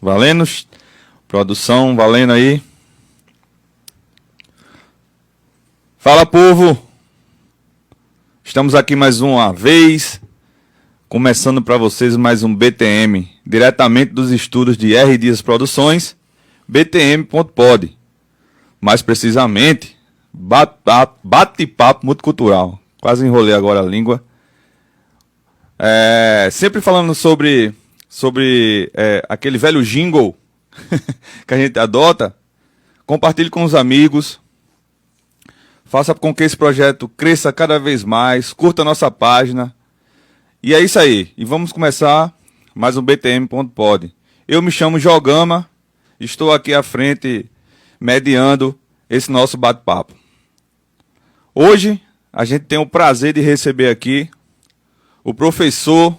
Valendo? Produção, valendo aí. Fala, povo! Estamos aqui mais uma vez, começando para vocês mais um BTM, diretamente dos estúdios de R. Dias Produções, btm.pod. Mais precisamente, bate-papo multicultural. Quase enrolei agora a língua. Sempre falando sobre aquele velho jingle que a gente adota. Compartilhe com os amigos. Faça com que esse projeto cresça cada vez mais. Curta a nossa página. E é isso aí. E vamos começar mais um btm.pod. Eu me chamo Jogama. Estou aqui à frente mediando esse nosso bate-papo. Hoje a gente tem o prazer de receber aqui o professor,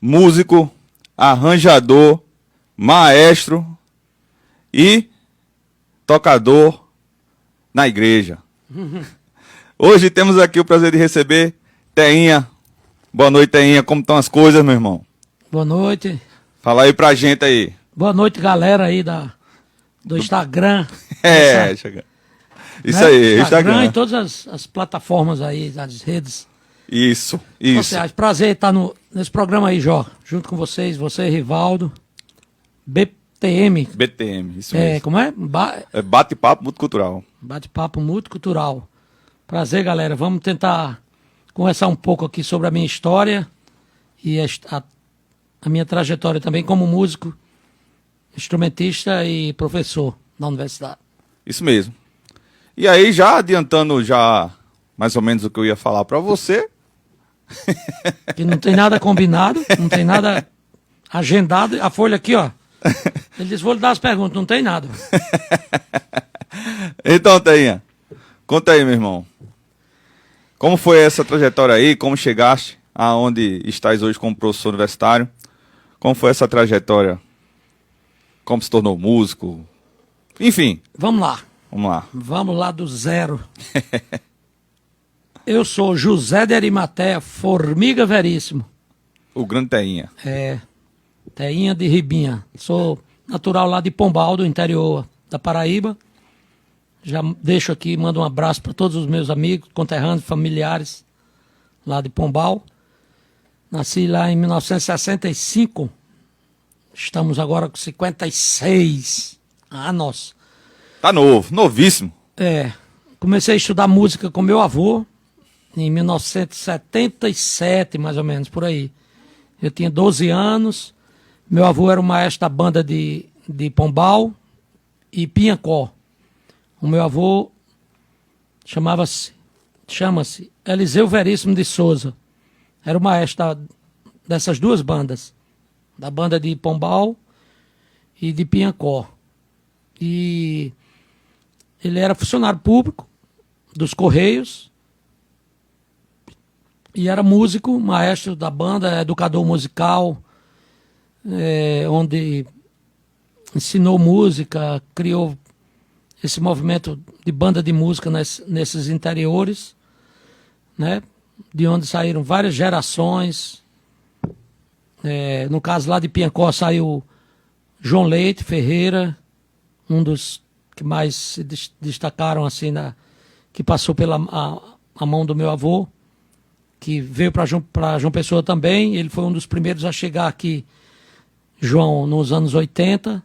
músico, arranjador, maestro e tocador na igreja. Hoje temos aqui o prazer de receber Teinha. Boa noite, Teinha. Como estão as coisas, meu irmão? Boa noite. Fala aí pra gente aí. Boa noite, galera aí do Instagram. Chega. Isso aí, Instagram e todas as plataformas aí, as redes. Isso. Prazer estar nesse programa aí, Jó. Junto com vocês, você, Rivaldo. BTM, isso mesmo. Como é? Bate-papo multicultural. Bate-papo multicultural. Prazer, galera. Vamos tentar conversar um pouco aqui sobre a minha história e a minha trajetória também como músico, instrumentista e professor na universidade. Isso mesmo. E aí, já adiantando mais ou menos o que eu ia falar para você. Que não tem nada combinado, não tem nada agendado. A folha aqui, ó. Ele disse, vou lhe dar as perguntas, não tem nada. Então, Teinha, conta aí, meu irmão. Como foi essa trajetória aí? Como chegaste aonde estás hoje como professor universitário? Como foi essa trajetória? Como se tornou músico? Enfim. Vamos lá. Vamos lá do zero. Eu sou José de Arimateia Formiga Veríssimo. O grande Teinha. Teinha de Ribinha. Sou natural lá de Pombal, do interior da Paraíba. Já deixo aqui, mando um abraço para todos os meus amigos, conterrâneos, familiares lá de Pombal. Nasci lá em 1965. Estamos agora com 56 anos. Tá novíssimo. Comecei a estudar música com meu avô em 1977, mais ou menos, por aí. Eu tinha 12 anos. Meu avô era o maestro da banda de Pombal e Piancó. O meu avô chama-se Eliseu Veríssimo de Souza. Era o maestro dessas duas bandas, da banda de Pombal e de Piancó. E ele era funcionário público dos Correios e era músico, maestro da banda, educador musical, onde ensinou música, criou esse movimento de banda de música nesses interiores, né? De onde saíram várias gerações. No caso lá de Piancó saiu João Leite Ferreira, um dos que mais se destacaram assim, que passou pela a mão do meu avô, que veio para João Pessoa também. Ele foi um dos primeiros a chegar aqui, João, nos anos 80,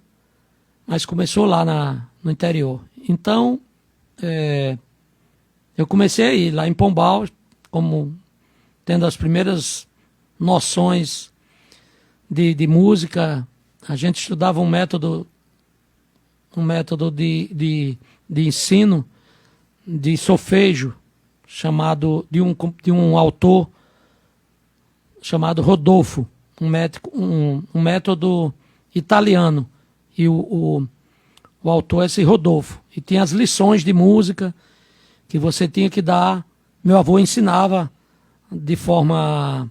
mas começou lá no interior. Então, eu comecei a ir lá em Pombal, como tendo as primeiras noções de música. A gente estudava um método de ensino de solfejo, chamado de um autor chamado Rodolfo, um método italiano. E o autor é esse Rodolfo. E tinha as lições de música que você tinha que dar. Meu avô ensinava de forma...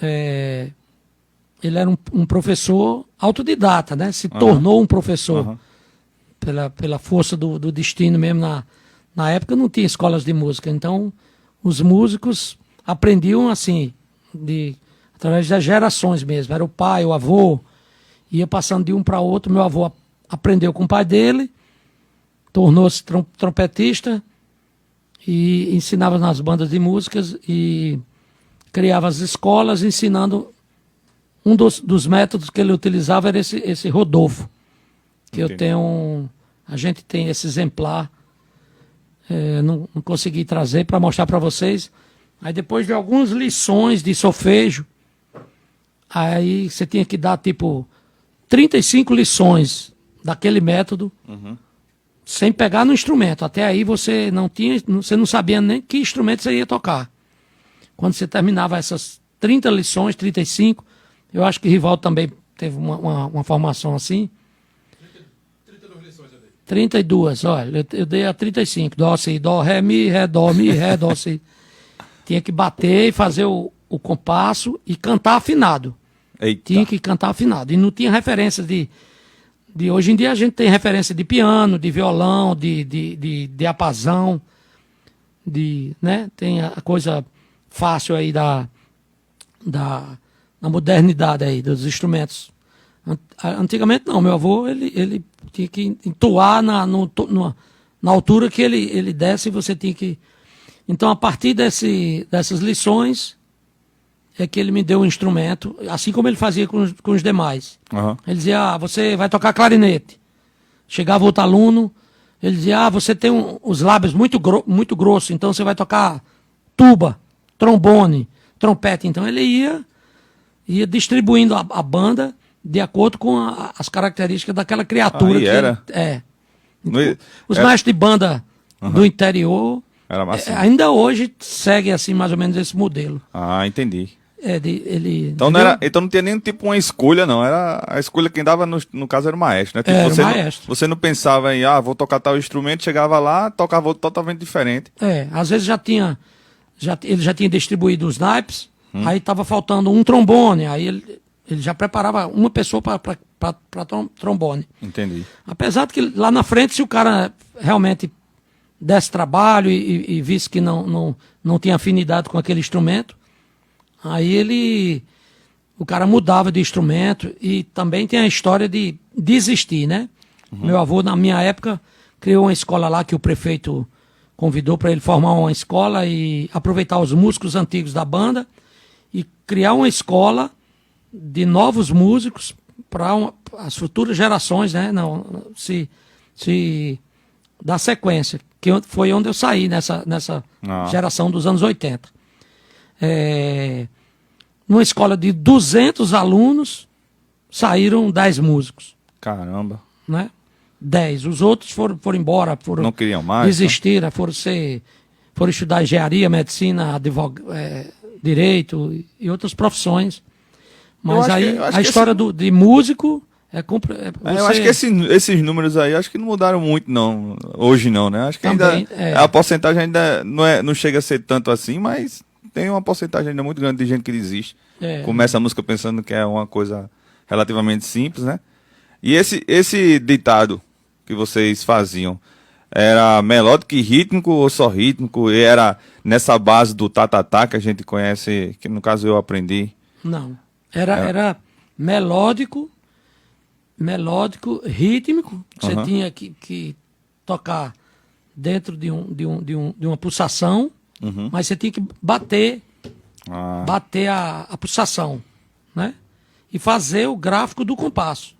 ele era um professor autodidata, né? Se tornou um professor pela força do destino mesmo. Na época não tinha escolas de música, então os músicos aprendiam assim, através das gerações mesmo. Era o pai, o avô, ia passando de um para outro. Meu avô aprendeu com o pai dele, tornou-se trompetista e ensinava nas bandas de músicas e criava as escolas ensinando. Um dos métodos que ele utilizava era esse Rodolfo, que eu tenho, a gente tem esse exemplar, não consegui trazer para mostrar para vocês. Aí depois de algumas lições de solfejo, aí você tinha que dar tipo 35 lições daquele método, sem pegar no instrumento. Até aí você não sabia nem que instrumento você ia tocar. Quando você terminava essas 30 lições, 35, eu acho que Rivaldo também teve uma formação assim. 32 lições eu dei. 32, olha, eu dei a 35. Dó, si, dó, ré, mi, ré, dó, si. Tinha que bater e fazer o compasso e cantar afinado. Eita. Tinha que cantar afinado. E não tinha referência de... Hoje em dia a gente tem referência de piano, de violão, de diapasão, né? Tem a coisa fácil aí da modernidade aí, dos instrumentos. Antigamente não, meu avô, ele tinha que entoar na altura que ele desse, e você tinha que... Então, a partir dessas lições, é que ele me deu um instrumento, assim como ele fazia com os demais. Ele dizia, você vai tocar clarinete. Chegava outro aluno, ele dizia, você tem os lábios muito grossos, então você vai tocar tuba, trombone, trompete. Então, ele ia distribuindo a banda de acordo com as características daquela criatura. Aí era? Os mestres de banda do interior era massa. ainda hoje seguem assim mais ou menos esse modelo. Ah, entendi. Então não tinha nem tipo uma escolha, não. Era a escolha quem dava, no caso, era o maestro, né? Tipo, era o maestro. Você não pensava em, vou tocar tal instrumento, chegava lá, tocava outro totalmente diferente. Às vezes ele já tinha distribuído os naipes, aí estava faltando um trombone, aí ele já preparava uma pessoa para trombone. Entendi. Apesar de que lá na frente, se o cara realmente desse trabalho e visse que não tinha afinidade com aquele instrumento, aí o cara mudava de instrumento. E também tem a história de desistir, né? Meu avô, na minha época, criou uma escola lá que o prefeito convidou para ele formar uma escola e aproveitar os músicos antigos da banda e criar uma escola de novos músicos para as futuras gerações, né? Se dar sequência, que foi onde eu saí nessa geração dos anos 80. Numa escola de 200 alunos, saíram 10 músicos. Caramba. Né? 10. Os outros foram embora, não queriam mais, desistiram, foram estudar engenharia, medicina, direito e outras profissões. Mas aí a história de músico eu acho que esses números aí, acho que não mudaram muito, não. Hoje não, né? Acho que também, a porcentagem ainda não chega a ser tanto assim, mas tem uma porcentagem ainda muito grande de gente que desiste. Começa a música pensando que é uma coisa relativamente simples, né? E esse ditado que vocês faziam, era melódico e rítmico ou só rítmico? E era nessa base do tatatá que a gente conhece, que no caso eu aprendi? Não. Era melódico, rítmico. Você tinha que tocar dentro de uma pulsação, mas você tinha que bater a pulsação, né? E fazer o gráfico do compasso.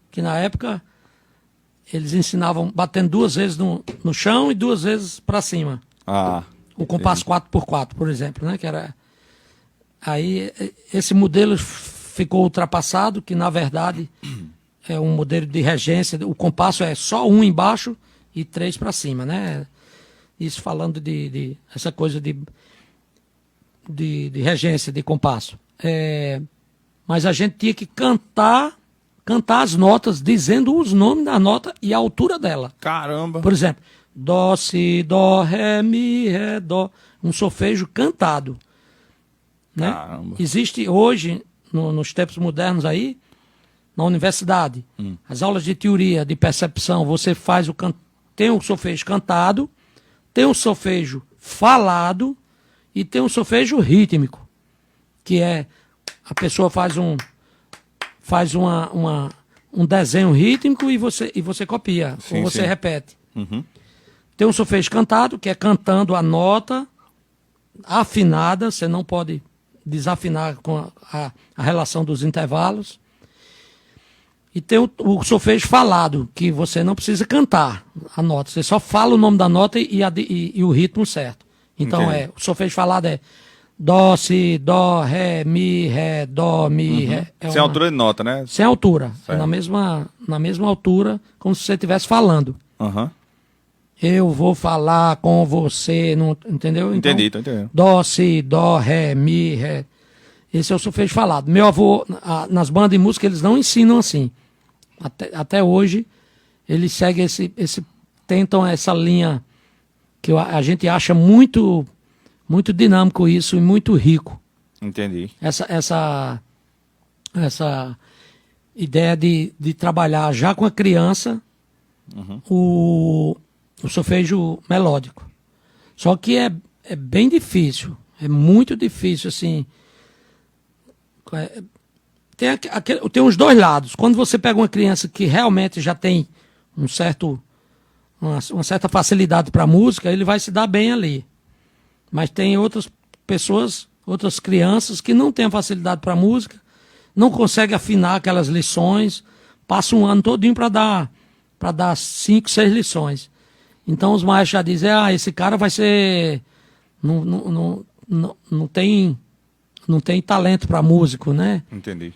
Que na época eles ensinavam batendo 2 vezes no chão e 2 vezes para cima. O compasso 4x4, por exemplo, né? Que era... Aí esse modelo ficou ultrapassado, que na verdade é um modelo de regência. O compasso é só 1 embaixo e 3 para cima, né? Isso falando de essa coisa de regência de compasso. Mas a gente tinha que cantar as notas, dizendo os nomes da nota e a altura dela. Caramba! Por exemplo, dó, si, dó, ré, mi, ré, dó. Um solfejo cantado. Né? Existe hoje, nos tempos modernos aí, na universidade, as aulas de teoria, de percepção, você faz tem um solfejo cantado, tem um solfejo falado e tem um solfejo rítmico, que é a pessoa faz faz um desenho rítmico e você copia, Sim, ou você sim. repete. Uhum. Tem um solfejo cantado, que é cantando a nota afinada, você não pode desafinar com a relação dos intervalos. E tem o solfejo falado, que você não precisa cantar a nota, você só fala o nome da nota e o ritmo certo. Então Entendi. o solfejo falado é dó, si, dó, ré, mi, ré. É Sem altura de nota, né? sem altura, é Certo. na mesma altura, como se você estivesse falando. Aham. Eu vou falar com você, não, entendeu? Entendi, Então, tô entendendo. dó, si, dó, ré, mi, ré. Esse é o solfejo falado. Meu avô, nas bandas de música, eles não ensinam assim. Até hoje, eles seguem tentam essa linha que a gente acha muito, muito dinâmico isso e muito rico. Entendi. Essa ideia de trabalhar já com a criança o solfejo melódico. Só que é bem difícil, é muito difícil, assim. Tem os dois lados. Quando você pega uma criança que realmente já tem uma certa facilidade para música, ele vai se dar bem ali. Mas tem outras pessoas, outras crianças que não têm a facilidade para música, não conseguem afinar aquelas lições, passa um ano todinho para dar 5, 6 lições. Então os maestros já dizem, esse cara vai ser... Não tem talento para músico, né? Entendi.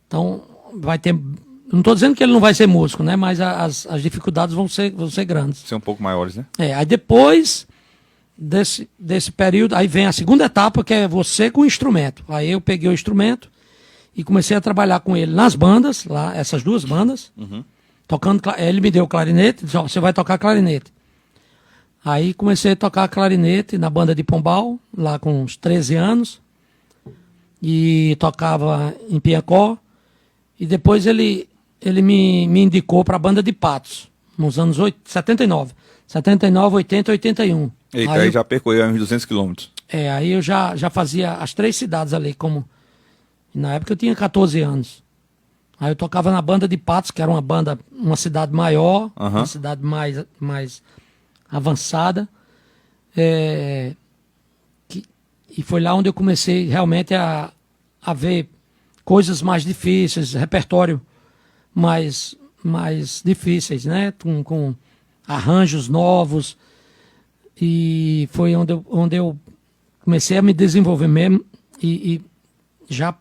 Então vai ter... Não estou dizendo que ele não vai ser músico, né? Mas as dificuldades vão ser grandes. Ser um pouco maiores, né? Aí depois desse período, aí vem a segunda etapa, que é você com o instrumento. Aí eu peguei o instrumento e comecei a trabalhar com ele nas bandas, lá, essas duas bandas, tocando. Ele me deu o clarinete, disse, você vai tocar clarinete. Aí comecei a tocar clarinete na banda de Pombal, lá com uns 13 anos, e tocava em Piancó, e depois ele me indicou para a banda de Patos, nos anos 79, 80, 81. Eita, Aí aí eu- já percorreu uns 200 quilômetros. Aí eu já fazia as 3 cidades ali, como... Na época eu tinha 14 anos. Aí eu tocava na banda de Patos, que era uma cidade maior, Aham. uma cidade mais avançada. E foi lá onde eu comecei realmente a ver coisas mais difíceis, repertório mais difíceis, né? Com arranjos novos. E foi onde eu comecei a me desenvolver mesmo e já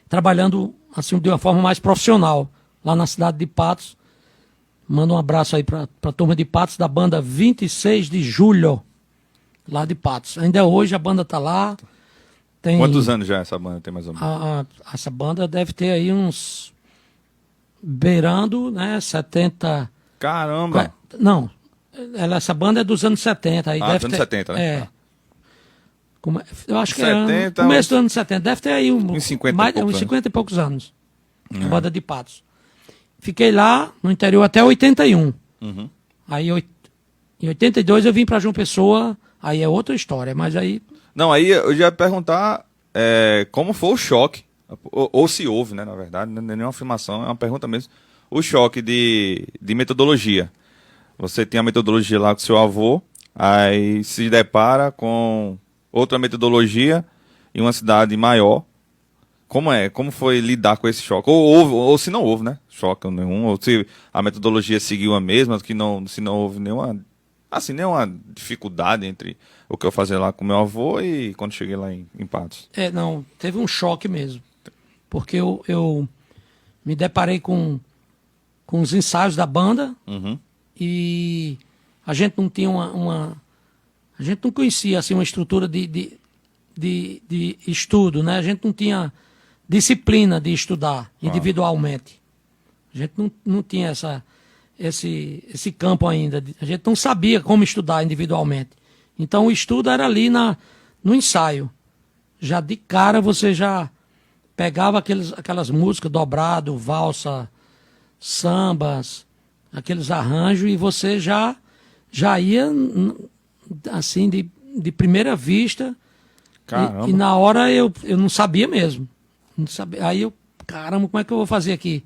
trabalhando assim de uma forma mais profissional lá na cidade de Patos. Manda um abraço aí para a turma de Patos da banda 26 de Julho, lá de Patos. Ainda hoje a banda tá lá. Tem, Quantos anos já essa banda tem mais ou menos? essa banda deve ter aí uns beirando, né, 70. Caramba! Não, essa banda é dos anos 70. Aí Ah, deve dos anos ter, 70, né? Eu acho que é 70, começo dos anos 70. Deve ter aí uns 50 e mais, poucos uns anos. 50 e poucos anos. A banda de Patos. Fiquei lá no interior até 81. Uhum. Aí em 82 eu vim para João Pessoa. Aí é outra história, mas aí... Não, aí eu já ia perguntar como foi o choque, ou se houve, né, na verdade, não é nenhuma afirmação, é uma pergunta mesmo, o choque de metodologia. Você tem a metodologia lá com seu avô, aí se depara com outra metodologia em uma cidade maior. Como foi lidar com esse choque? Ou se não houve, né, choque nenhum, ou se a metodologia seguiu a mesma, se não houve nenhuma dificuldade entre o que eu fazia lá com meu avô e quando cheguei lá em Patos. Não, teve um choque mesmo. Porque eu me deparei com os ensaios da banda Uhum. e a gente não tinha a gente não conhecia assim, uma estrutura de estudo, né? A gente não tinha disciplina de estudar individualmente. A gente não tinha esse campo ainda. A gente não sabia como estudar individualmente. Então o estudo era ali no ensaio. Já de cara você já pegava aquelas músicas, dobrado, valsa, sambas, aqueles arranjos, e você já ia assim de primeira vista. Caramba. E na hora eu não sabia mesmo. Não sabia. Aí eu caramba, como é que eu vou fazer aqui?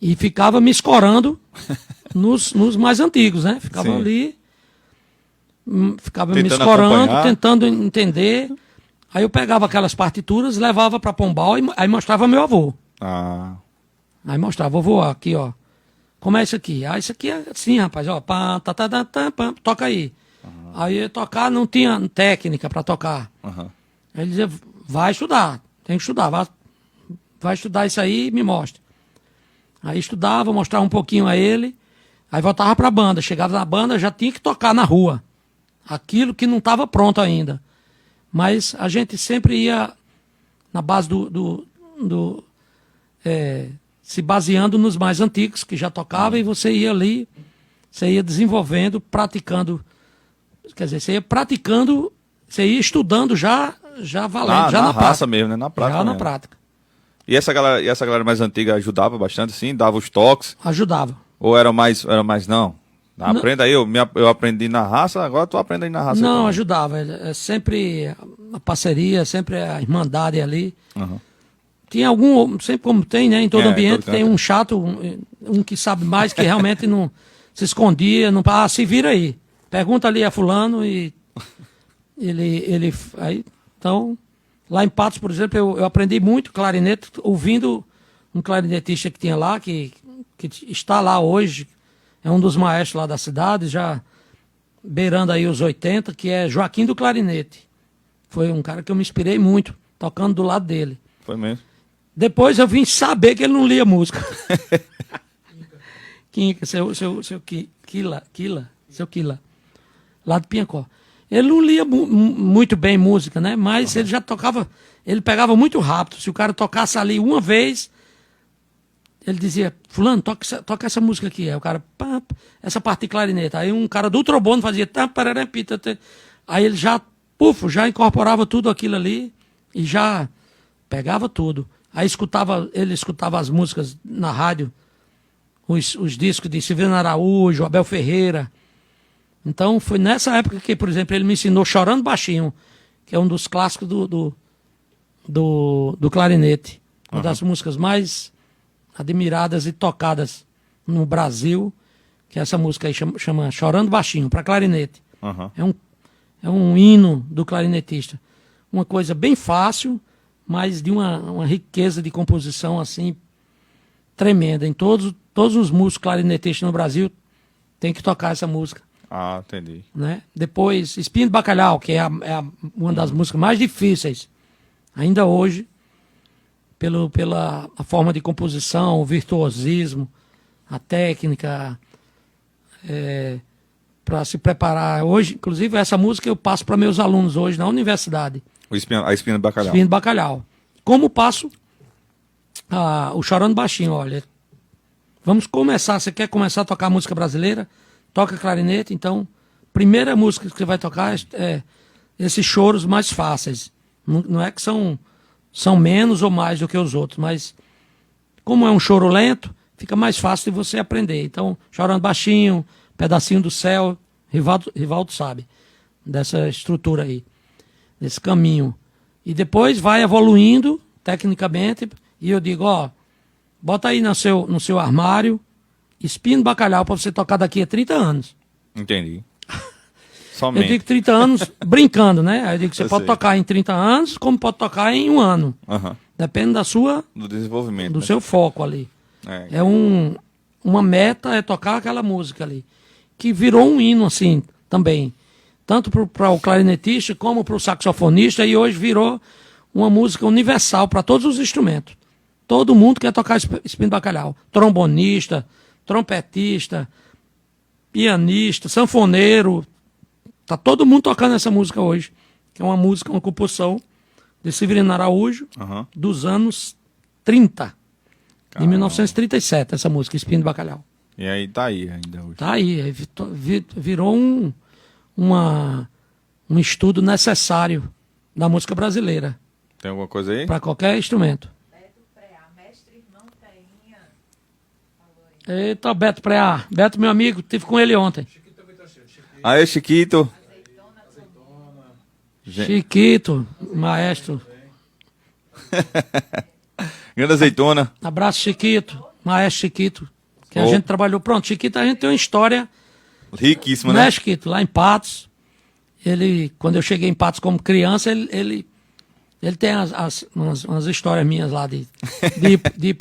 E ficava me escorando nos mais antigos, né? Ficava Sim. ali, ficava me Tentando escorando, acompanhar. tentando entender. Aí eu pegava aquelas partituras, levava para Pombal e aí mostrava meu avô. Ah, Aí mostrava, vovô, aqui, ó. Como é isso aqui? Ah, isso aqui é assim, rapaz, ó. Pá, tá, tá, tá, tá, pá, toca aí. Aí eu ia tocar, não tinha técnica para tocar. aham. Aí ele dizia, vai estudar, tem que estudar, vai estudar isso aí e me mostra. Aí estudava, mostrava um pouquinho a ele, aí voltava para a banda. Chegava na banda, já tinha que tocar na rua. Aquilo que não estava pronto ainda. Mas a gente sempre ia na base se baseando nos mais antigos, que já tocavam, e você ia ali, você ia desenvolvendo, praticando. Quer dizer, você ia praticando, você ia estudando já valendo, já na na raça prática. mesmo, né? Na prática Já na mesmo. prática. E essa galera mais antiga ajudava bastante, sim? Dava os toques? Ajudava. Ou era mais não? Não. Aprenda aí, eu aprendi na raça, agora tu aprende aí na raça. Não, também. ajudava. É sempre a parceria, sempre a irmandade ali. Aham. Tinha algum, sempre como tem, né? Em todo É, ambiente, todo tem canto. um chato, um que sabe mais, que realmente não se escondia, não. Ah, se vira aí. Pergunta ali a fulano e ele aí, então, lá em Patos, por exemplo, eu aprendi muito clarinete ouvindo um clarinetista que tinha lá, que está lá hoje, é um dos maestros lá da cidade, já beirando aí os 80, que é Joaquim do Clarinete. Foi um cara que eu me inspirei muito, tocando do lado dele. Foi mesmo. Depois eu vim saber que ele não lia música. seu Quila, lá de Piancó. Ele não lia muito bem música, né? Mas ele já tocava, ele pegava muito rápido. Se o cara tocasse ali uma vez, ele dizia, fulano, toca essa música aqui. Aí o cara, pá, essa parte de clarinete. Aí um cara do trombone fazia, tá, parará, pita, tá. Aí ele já, já incorporava tudo aquilo ali e já pegava tudo. Aí ele escutava as músicas na rádio, os discos de Severino Araújo, Abel Ferreira. Então foi nessa época que, por exemplo, ele me ensinou Chorando Baixinho, que é um dos clássicos do clarinete. Uma das músicas mais admiradas e tocadas no Brasil, que essa música aí chama Chorando Baixinho, para clarinete. Aham. É um hino do clarinetista. Uma coisa bem fácil, mas de uma riqueza de composição assim tremenda. Em todos os músicos clarinetistas no Brasil tem que tocar essa música. Ah, entendi. Né? Depois, Espinho de Bacalhau, que é uma das músicas mais difíceis, ainda hoje, pela a forma de composição, o virtuosismo, a técnica, para se preparar. Hoje, inclusive, essa música eu passo para meus alunos hoje na universidade. A espinha do bacalhau. Espinho de Bacalhau. Como passo o Chorando Baixinho, olha. Vamos começar, você quer começar a tocar música brasileira? Toca clarinete, então, primeira música que você vai tocar é esses choros mais fáceis. Não é que são menos ou mais do que os outros, mas como é um choro lento, fica mais fácil de você aprender. Então, Chorando Baixinho, Pedacinho do Céu, Rivaldo sabe dessa estrutura aí, desse caminho. E depois vai evoluindo tecnicamente, e eu digo, ó, bota aí no seu armário Espinho de Bacalhau para você tocar daqui a 30 anos. Entendi. Eu Somente. digo 30 anos brincando, né? Aí eu digo que você Eu pode sei. tocar em 30 anos, como pode tocar em um ano. Aham. Depende Do desenvolvimento. do né? seu foco ali. É. É uma meta é tocar aquela música ali. Que virou um hino, assim, também. Tanto para o clarinetista como para o saxofonista, e hoje virou uma música universal para todos os instrumentos. Todo mundo quer tocar Espinho de Bacalhau. Trombonista, trompetista, pianista, sanfoneiro. Tá todo mundo tocando essa música hoje. Que é uma música, uma composição de Severino Araújo, Aham. dos anos 30. De Caramba. 1937, essa música, Espinho de Bacalhau. E aí tá aí ainda hoje. Tá aí, virou um estudo necessário da música brasileira, Tem alguma coisa aí? para qualquer instrumento. Eita, Beto Preá. Beto, meu amigo, estive com ele ontem. Aí, Chiquito. Gente, Chiquito, maestro. Grande Azeitona. Abraço, Chiquito, Maestro Chiquito, que a Oh. gente trabalhou. Pronto, Chiquito, a gente tem uma história, Riquíssima, né, né? Chiquito? Lá em Patos, quando eu cheguei em Patos como criança, ele tem umas histórias minhas lá de ir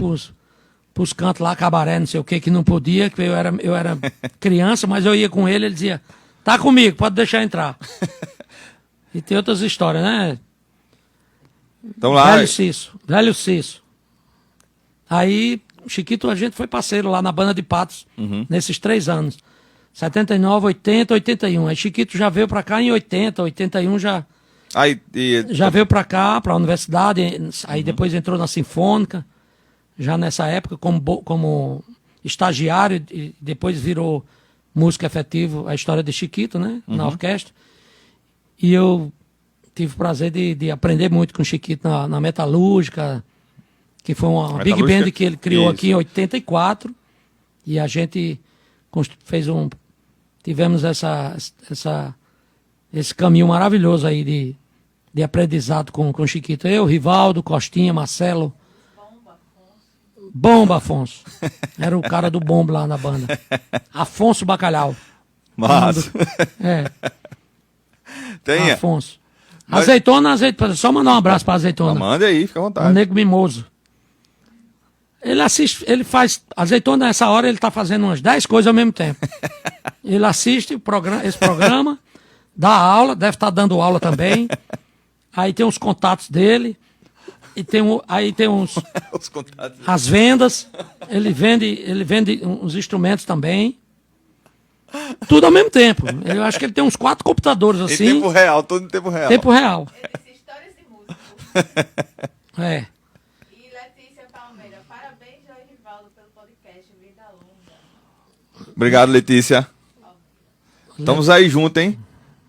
pros cantos lá, cabaré, não sei o que não podia, que eu era criança, mas eu ia com ele dizia, tá comigo, pode deixar entrar. E tem outras histórias, né? Então lá. Velho Cício. Aí, o Chiquito, a gente foi parceiro lá na banda de Patos, nesses 3 anos. 79, 80, 81. Aí Chiquito já veio pra cá em 80, 81 já Aí, veio pra cá, pra universidade, aí depois entrou na Sinfônica, já nessa época como estagiário, e depois virou músico efetivo, a história de Chiquito, né, na orquestra. E eu tive o prazer de aprender muito com o Chiquito na Metalúrgica, que foi uma big band que ele criou aqui em 84, e a gente tivemos esse caminho maravilhoso aí de aprendizado com o Chiquito. Eu, Rivaldo, Costinha, Marcelo. Bomba Afonso. Era o cara do bombo lá na banda. Afonso Bacalhau. Massa. É, Tenha. Afonso. Azeitona, só mandar um abraço pra Azeitona. Manda aí, fica à O vontade. Nego Mimoso. Ele faz. Azeitona, nessa hora, ele tá fazendo umas 10 coisas ao mesmo tempo. Ele assiste esse programa, dá aula, deve estar dando aula também. Aí tem os contatos dele. E aí tem Os contatos. as vendas. Ele vende uns instrumentos também. Tudo ao mesmo tempo. Eu acho que ele tem uns 4 computadores Em assim. tempo real, todo em tempo real. Tempo real. Histórias de músico. É. E Letícia Palmeira, parabéns ao Rivaldo pelo podcast Vida Longa. Obrigado, Letícia. Estamos aí junto, hein?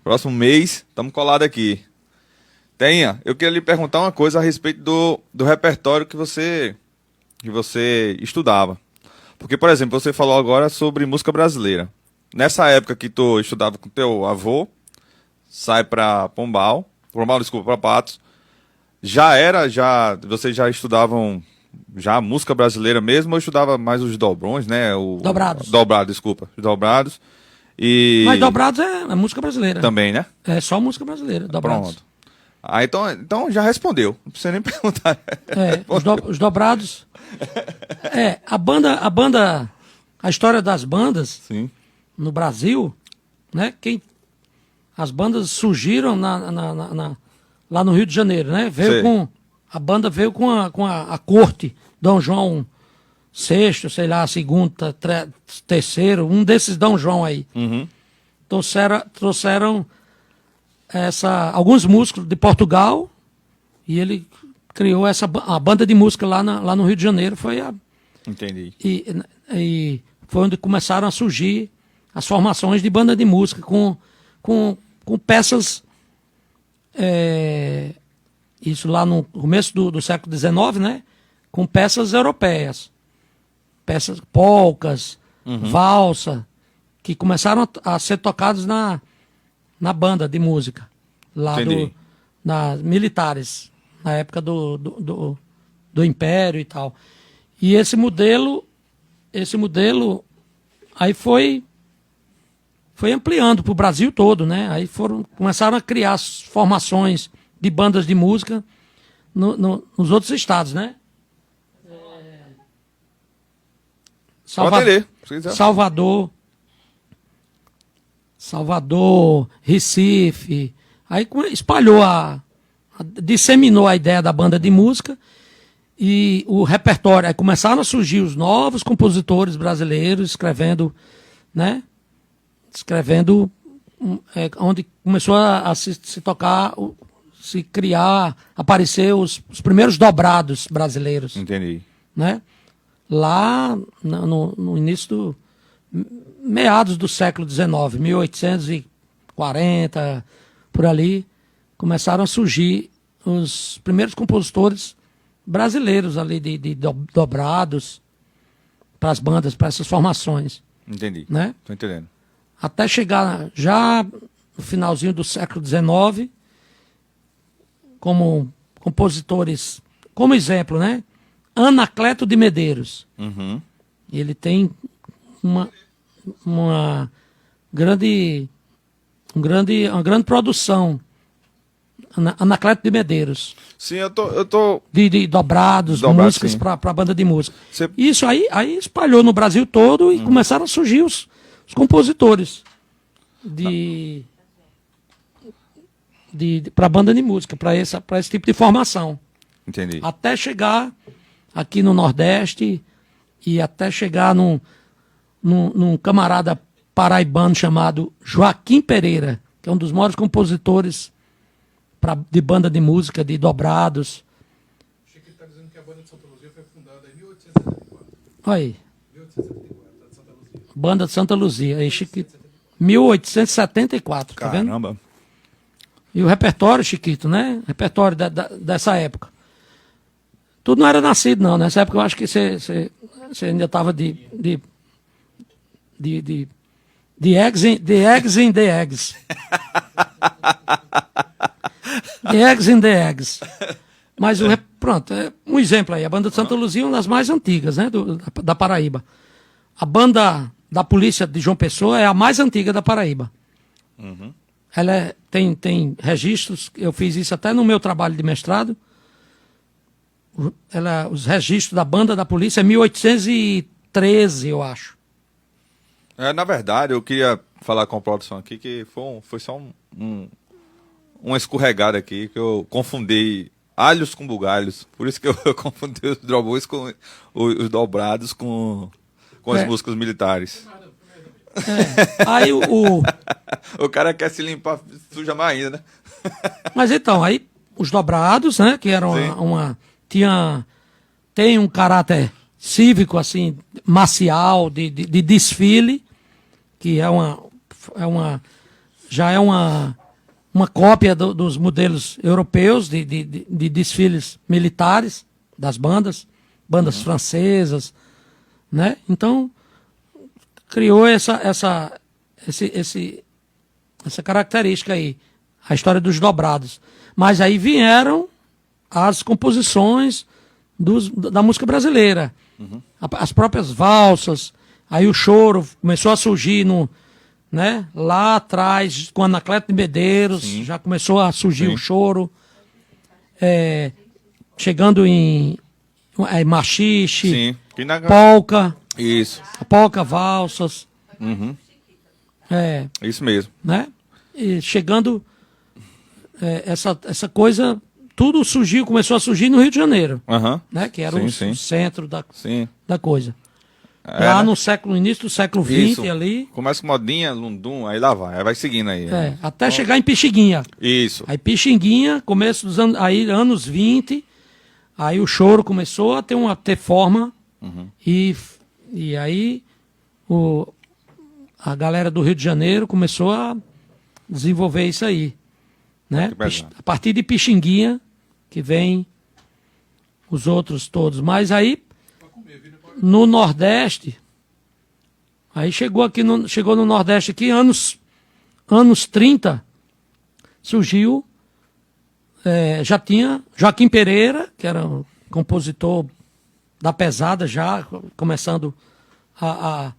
Próximo mês, estamos colados aqui. Tenha, eu queria lhe perguntar uma coisa a respeito do repertório que você estudava. Porque, por exemplo, você falou agora sobre música brasileira. Nessa época que tu estudava com teu avô, sai para Pombal, desculpa, para Patos, vocês já estudavam já música brasileira mesmo, ou estudava mais os dobrões, né? Dobrados. Desculpa, os dobrados. E Mas Dobrados é música brasileira. também, né? É só música brasileira, Dobrados. Pronto. Ah, então já respondeu. Não precisa nem perguntar. É, os Dobrados. É, a história das bandas Sim. no Brasil, né? As bandas surgiram lá no Rio de Janeiro, né? Sei. A banda veio com a corte, Dom João VI, sei lá, segundo, terceiro, um desses Dom João aí. Uhum. Trouxeram alguns músicos de Portugal e ele criou a banda de música lá no Rio de Janeiro. Entendi. E foi onde começaram a surgir as formações de banda de música com peças, isso lá no começo do século XIX, né? Com peças europeias, peças polcas, valsa, que começaram a ser tocadas na banda de música, lá Entendi. nas militares, na época do Império e tal. E esse modelo aí foi ampliando para o Brasil todo, né? Aí começaram a criar as formações de bandas de música nos outros estados, né? Pode atender, se quiser. Salvador, Recife. Aí espalhou disseminou a ideia da banda de música e o repertório. Aí começaram a surgir os novos compositores brasileiros escrevendo, né? Onde começou a se tocar, se criar, aparecer os primeiros dobrados brasileiros, Entendi. né? Lá no início meados do século XIX, 1840, por ali, começaram a surgir os primeiros compositores brasileiros ali de dobrados para as bandas, para essas formações, Entendi. né? Tô entendendo. Até chegar já no finalzinho do século XIX, como compositores, como exemplo, né? Anacleto de Medeiros. Uhum. Ele tem uma grande produção. Anacleto de Medeiros. Sim, eu tô... De dobrados, músicas sim. para banda de música. Você- Isso aí espalhou no Brasil todo e começaram a surgir os compositores para banda de música, para esse tipo de formação. Entendi. Até chegar aqui no Nordeste e até chegar num camarada paraibano chamado Joaquim Pereira, que é um dos maiores compositores de banda de música, de dobrados. Chiquito está dizendo que a banda de Santa Luzia foi fundada em 1874. Olha aí, 1874, de Santa Luzia. banda de Santa Luzia. Aí, 1874, tá vendo? Caramba. E o repertório, Chiquito, né? Repertório dessa época. Tu não era nascido, não. Nessa época eu acho que você ainda estava de eggs in the eggs. The eggs in the eggs. Mas pronto, é um exemplo aí. A banda de Santa Luzia é uma das mais antigas, né? Da Paraíba. A banda da polícia de João Pessoa é a mais antiga da Paraíba. Uhum. Ela tem registros, eu fiz isso até no meu trabalho de mestrado. Os registros da banda da polícia é 1813, eu acho. Na verdade, eu queria falar com a produção aqui que foi só uma escorregada aqui, que eu confundi alhos com bugalhos. Por isso que eu confundi os drobos com os dobrados com as músicas militares. Aí O cara quer se limpar, suja mais ainda, né? Mas então, aí os dobrados, né, que eram tem um caráter cívico, assim, marcial, de desfile, que já é uma cópia dos modelos europeus de desfiles militares das bandas francesas, né? Então, criou essa característica aí, a história dos dobrados. Mas aí vieram as composições da música brasileira, as próprias valsas, aí o choro começou a surgir né, lá atrás, com Anacleto de Medeiros, Sim. já começou a surgir Sim. o choro, chegando em machixe, Sim. E polca, Isso. valsas, Uhum. Isso mesmo. né? E chegando essa coisa, tudo começou a surgir no Rio de Janeiro, Aham. né? Que era Sim, o centro Sim. da coisa. É, Lá né? no início do século XX Isso. ali, Começa com modinha, lundum, aí lá vai. Aí vai seguindo aí. até chegar em Pixinguinha. Isso. Aí Pixinguinha, começo dos anos 20, aí o choro começou a ter forma, e aí a galera do Rio de Janeiro começou a desenvolver isso aí, né? Muito pesado. A partir de Pixinguinha que vem os outros todos. Mas aí no Nordeste, aí chegou no Nordeste aqui, anos 30, surgiu, já tinha Joaquim Pereira, que era um compositor da pesada já, começando a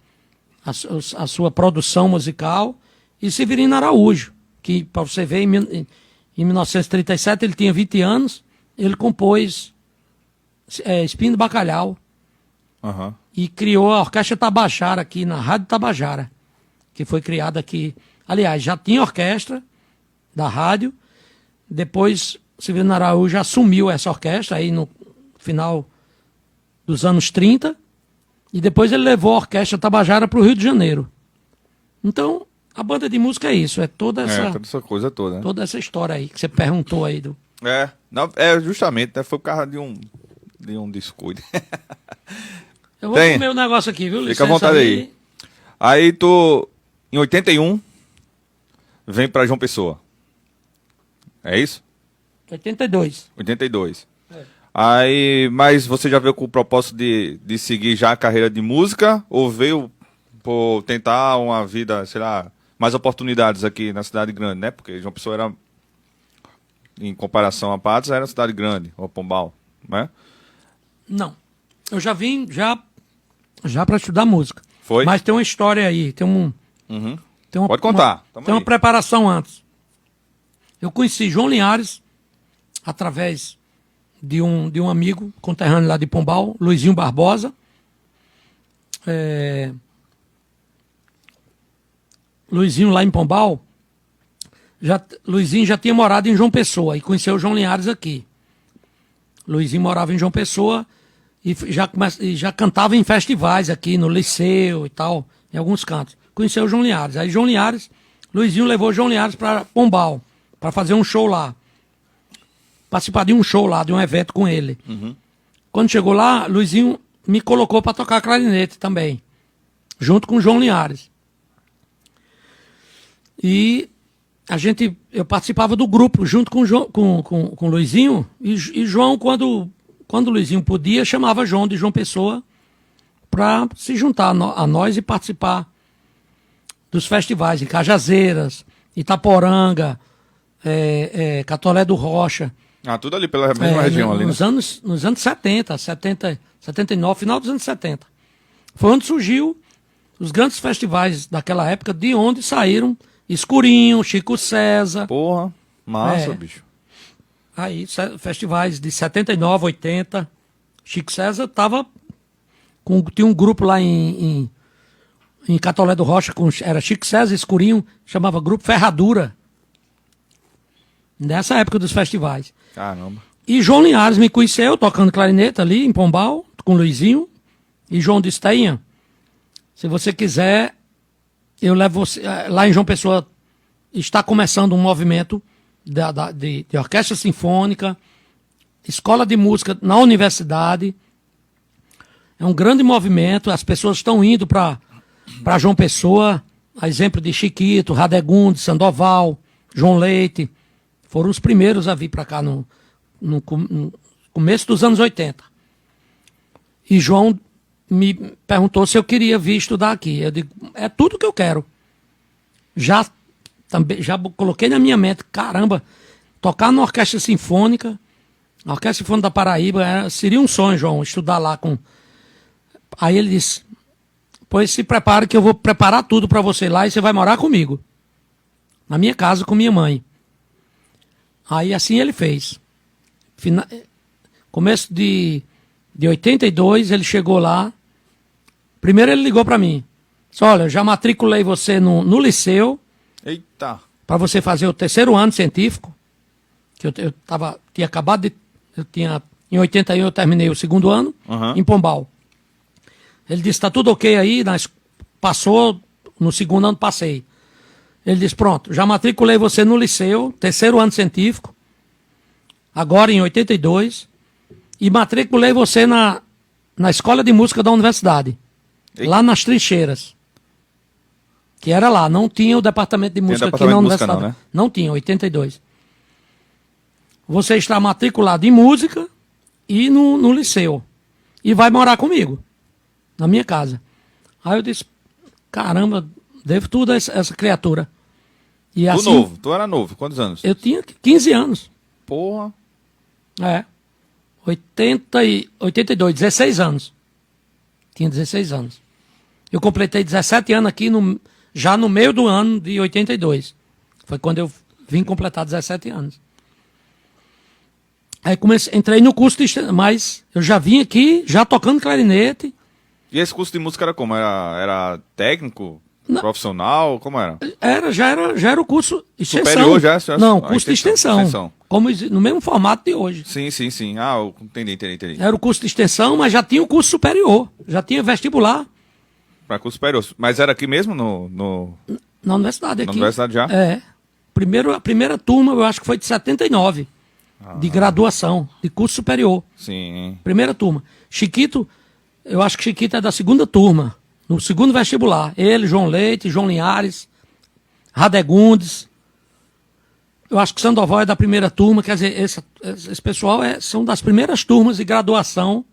sua produção musical, e Severino Araújo, que, para você ver, em 1937, ele tinha 20 anos, ele compôs Espinho do Bacalhau, Aham. e criou a Orquestra Tabajara aqui na Rádio Tabajara, que foi criada aqui. Aliás, já tinha orquestra da rádio, depois Severino Araújo assumiu essa orquestra aí no final dos anos 30, e depois ele levou a Orquestra Tabajara para o Rio de Janeiro. Então, a banda de música é isso, toda essa coisa toda. Né? toda essa história aí que você perguntou aí. Justamente, né? Foi por causa de um descuido. Eu vou Tem. comer o negócio aqui, viu? Fica à vontade aí. Aí tu, em 81, vem pra João Pessoa. É isso? 82. 82. Aí, mas você já veio com o propósito de seguir já a carreira de música? Ou veio por tentar uma vida, sei lá, mais oportunidades aqui na cidade grande, né? Porque João Pessoa era, em comparação a Patos, era uma cidade grande, ou Pombal, né? Não. Eu já vim, já para estudar música. Foi? Mas tem uma história aí, tem Uhum. uma, Pode contar. Tamo tem uma aí. preparação antes. Eu conheci João Linhares através de um amigo conterrâneo lá de Pombal, Luizinho Barbosa. Luizinho lá em Pombal, Luizinho já tinha morado em João Pessoa e conheceu o João Linhares aqui. Luizinho morava em João Pessoa e já cantava em festivais aqui no Liceu e tal, em alguns cantos. Conheceu o João Linhares. Aí Luizinho levou o João Linhares para Pombal, para fazer um show lá. Participar de um show lá, de um evento com ele. Uhum. Quando chegou lá, Luizinho me colocou para tocar clarinete também, junto com o João Linhares. E eu participava do grupo junto com o Luizinho, e João, quando o Luizinho podia, chamava João de João Pessoa para se juntar a nós e participar dos festivais em Cajazeiras, Itaporanga, Catolé do Rocha. Ah, tudo ali pela mesma região ali, né? Nos anos 70, 79, final dos anos 70. Foi onde surgiu os grandes festivais daquela época, de onde saíram Escurinho, Chico César. Porra, massa, bicho. Aí, festivais de 79, 80. Chico César tinha um grupo lá em Catolé do Rocha, era Chico César, Escurinho, chamava Grupo Ferradura. Nessa época dos festivais. Caramba. E João Linhares me conheceu tocando clarinete ali em Pombal, com o Luizinho. E João disse: Tainha, se você quiser, eu levo você. Lá em João Pessoa está começando um movimento de orquestra sinfônica, escola de música na universidade. É um grande movimento, as pessoas estão indo para João Pessoa, a exemplo de Chiquito, Radegundes, Sandoval, João Leite. Foram os primeiros a vir para cá no começo dos anos 80. E João me perguntou se eu queria vir estudar aqui. Eu digo, é tudo que eu quero. Já coloquei na minha mente, caramba, tocar na Orquestra Sinfônica, a Orquestra Sinfônica da Paraíba, seria um sonho, João, estudar lá com... Aí ele disse, pois se prepare que eu vou preparar tudo para você lá e você vai morar comigo. Na minha casa, com minha mãe. Aí assim ele fez. Começo de 82, ele chegou lá. Primeiro ele ligou para mim. Disse, olha, eu já matriculei você no liceu. Eita. Para você fazer o terceiro ano científico. Que eu tinha acabado de... Em 81 eu terminei o segundo ano, em Pombal. Ele disse, tá tudo ok aí. Passou, no segundo ano passei. Ele disse, pronto, já matriculei você no liceu, terceiro ano científico, agora em 82, e matriculei você na escola de música da universidade, lá nas Trincheiras, que era lá, não tinha o departamento de música aqui na universidade. Não, né? Não tinha, 82. Você está matriculado em música e no liceu, e vai morar comigo, na minha casa. Aí eu disse, caramba, devo tudo a essa criatura. E Tu assim, novo, tu era novo, quantos anos? Eu tinha 15 anos. Porra. 82, 16 anos. Tinha 16 anos. Eu completei 17 anos aqui, já no meio do ano de 82. Foi quando eu vim completar 17 anos. Aí entrei no curso de extensão, mas eu já vim aqui, já tocando clarinete. E esse curso de música era como? Era técnico? Não. Profissional? Como era? Já era o curso de extensão. Superior já? Não, curso de extensão. Como no mesmo formato de hoje. Sim. Ah, eu entendi. Era o curso de extensão, mas já tinha o curso superior. Já tinha vestibular. Para curso superior. Mas era aqui mesmo na universidade aqui. Na universidade já? A primeira turma, eu acho que foi de 79. De graduação, de curso superior. Sim. Primeira turma. Chiquito, eu acho que Chiquito é da segunda turma. No segundo vestibular. Ele, João Leite, João Linhares, Radegundes. Eu acho que Sandoval é da primeira turma. Quer dizer, esse pessoal são das primeiras turmas de graduação.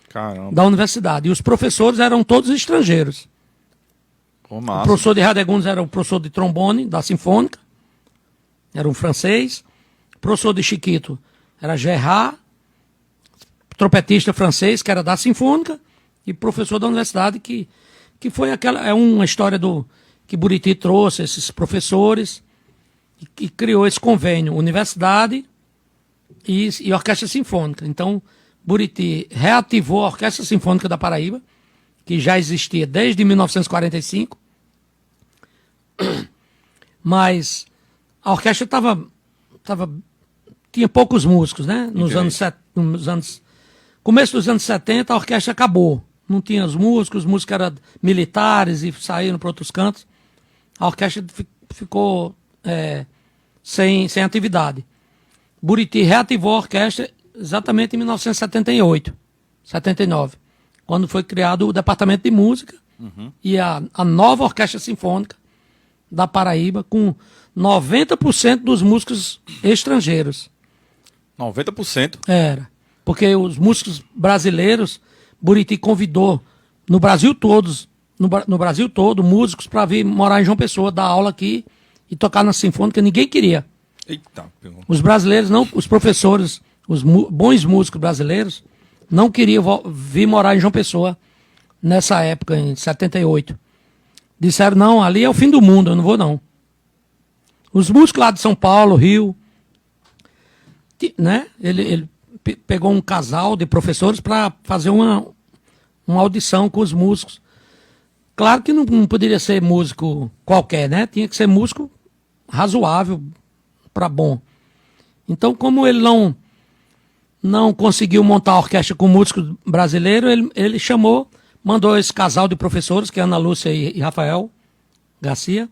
Caramba. Da universidade. E os professores eram todos estrangeiros. Pô, O massa. professor de Radegundes era o professor de trombone, da Sinfônica. Era um francês. O professor de Chiquito era Gerard. trompetista francês, que era da Sinfônica, e professor da universidade, que foi aquela. É uma história que Buriti trouxe, esses professores, e criou esse convênio, universidade e orquestra sinfônica. Então, Buriti reativou a Orquestra Sinfônica da Paraíba, que já existia desde 1945, mas a orquestra tinha poucos músicos, né? Começo dos anos 70, a orquestra acabou. Não tinha os músicos eram militares e saíram para outros cantos. A orquestra ficou sem atividade. Buriti reativou a orquestra exatamente em 1978, 79, quando foi criado o Departamento de Música e a nova Orquestra Sinfônica da Paraíba, com 90% dos músicos estrangeiros. 90%? Era. Porque os músicos brasileiros, Buriti convidou no Brasil todo, músicos para vir morar em João Pessoa, dar aula aqui e tocar na Sinfônica. Ninguém queria. Eita, pegou. Os brasileiros, não, os professores, os bons músicos brasileiros, não queriam vir morar em João Pessoa nessa época, em 78. Disseram, não, ali é o fim do mundo, eu não vou não. Os músicos lá de São Paulo, Rio, né? Ele pegou um casal de professores para fazer uma audição com os músicos. Claro que não poderia ser músico qualquer, né? Tinha que ser músico razoável para bom. Então, como ele não conseguiu montar a orquestra com músicos brasileiros, ele mandou esse casal de professores, que é Ana Lúcia e Rafael Garcia.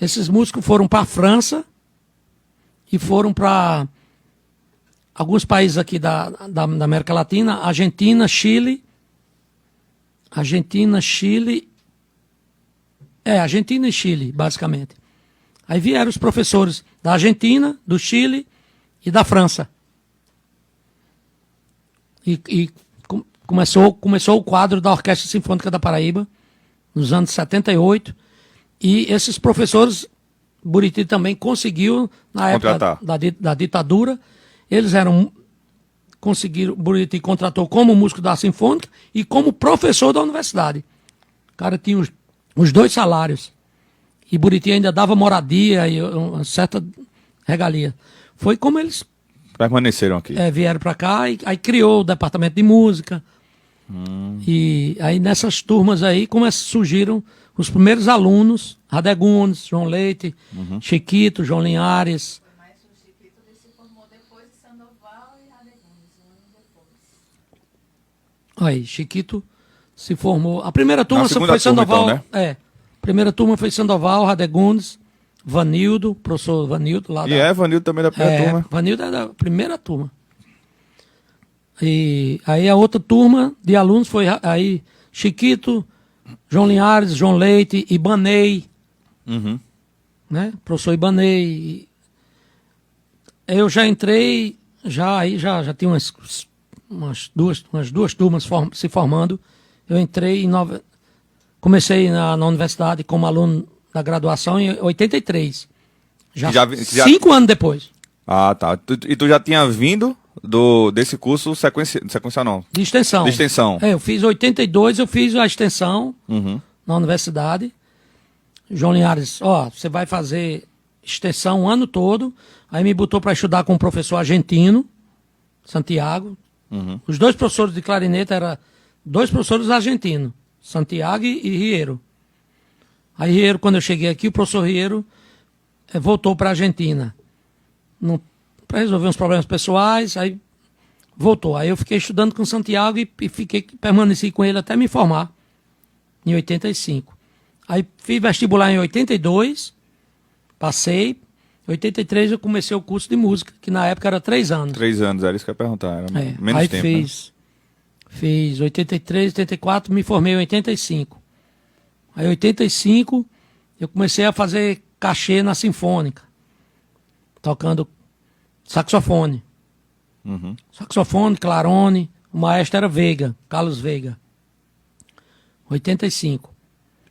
Esses músicos foram para a França e foram para alguns países aqui da América Latina, Argentina, Chile, Argentina e Chile, basicamente. Aí vieram os professores da Argentina, do Chile e da França. E começou o quadro da Orquestra Sinfônica da Paraíba, nos anos 78, e esses professores, Buriti também conseguiu, na época da ditadura, Buriti contratou como músico da Sinfônica e como professor da universidade. O cara tinha os dois salários. E Buriti ainda dava moradia e uma certa regalia. Foi como eles permaneceram aqui. Vieram para cá e aí criou o departamento de música. E aí nessas turmas aí surgiram os primeiros alunos, Radegundes, João Leite, Chiquito, João Linhares. Mas o Chiquito se formou depois de Sandoval e Radegundes, um ano depois. Aí, Chiquito se formou. A primeira turma foi Sandoval. Então, né? Primeira turma foi Sandoval, Radegundes, Vanildo, professor Vanildo lá Vanildo também da primeira turma. Vanildo é da primeira turma. E aí a outra turma de alunos foi aí Chiquito, João Linhares, João Leite, Ibanei, né? Professor Ibanei. Eu já entrei, já tinha umas duas turmas se formando. Eu entrei comecei na universidade como aluno da graduação em 83. Já 5 anos depois. Ah, tá. E tu já tinha vindo desse curso sequencial não? De extensão. De extensão. Eu fiz 82, eu fiz a extensão na universidade. João Linhares, você vai fazer extensão o ano todo. Aí me botou para estudar com um professor argentino, Santiago. Os dois professores de clarinete eram dois professores argentinos, Santiago e Riero. Aí Riero, quando eu cheguei aqui, o professor Riero voltou para a Argentina para resolver uns problemas pessoais, aí voltou. Aí eu fiquei estudando com Santiago e permaneci com ele até me formar, em 85. Aí fiz vestibular em 82, passei. Em 83 eu comecei o curso de música, que na época era 3 anos. 3 anos, era isso que eu ia perguntar, era menos aí tempo. Fiz 83, 84, me formei em 85. Aí em 85 eu comecei a fazer cachê na Sinfônica, tocando saxofone. Saxofone, clarone, o maestro era Veiga, Carlos Veiga. 85.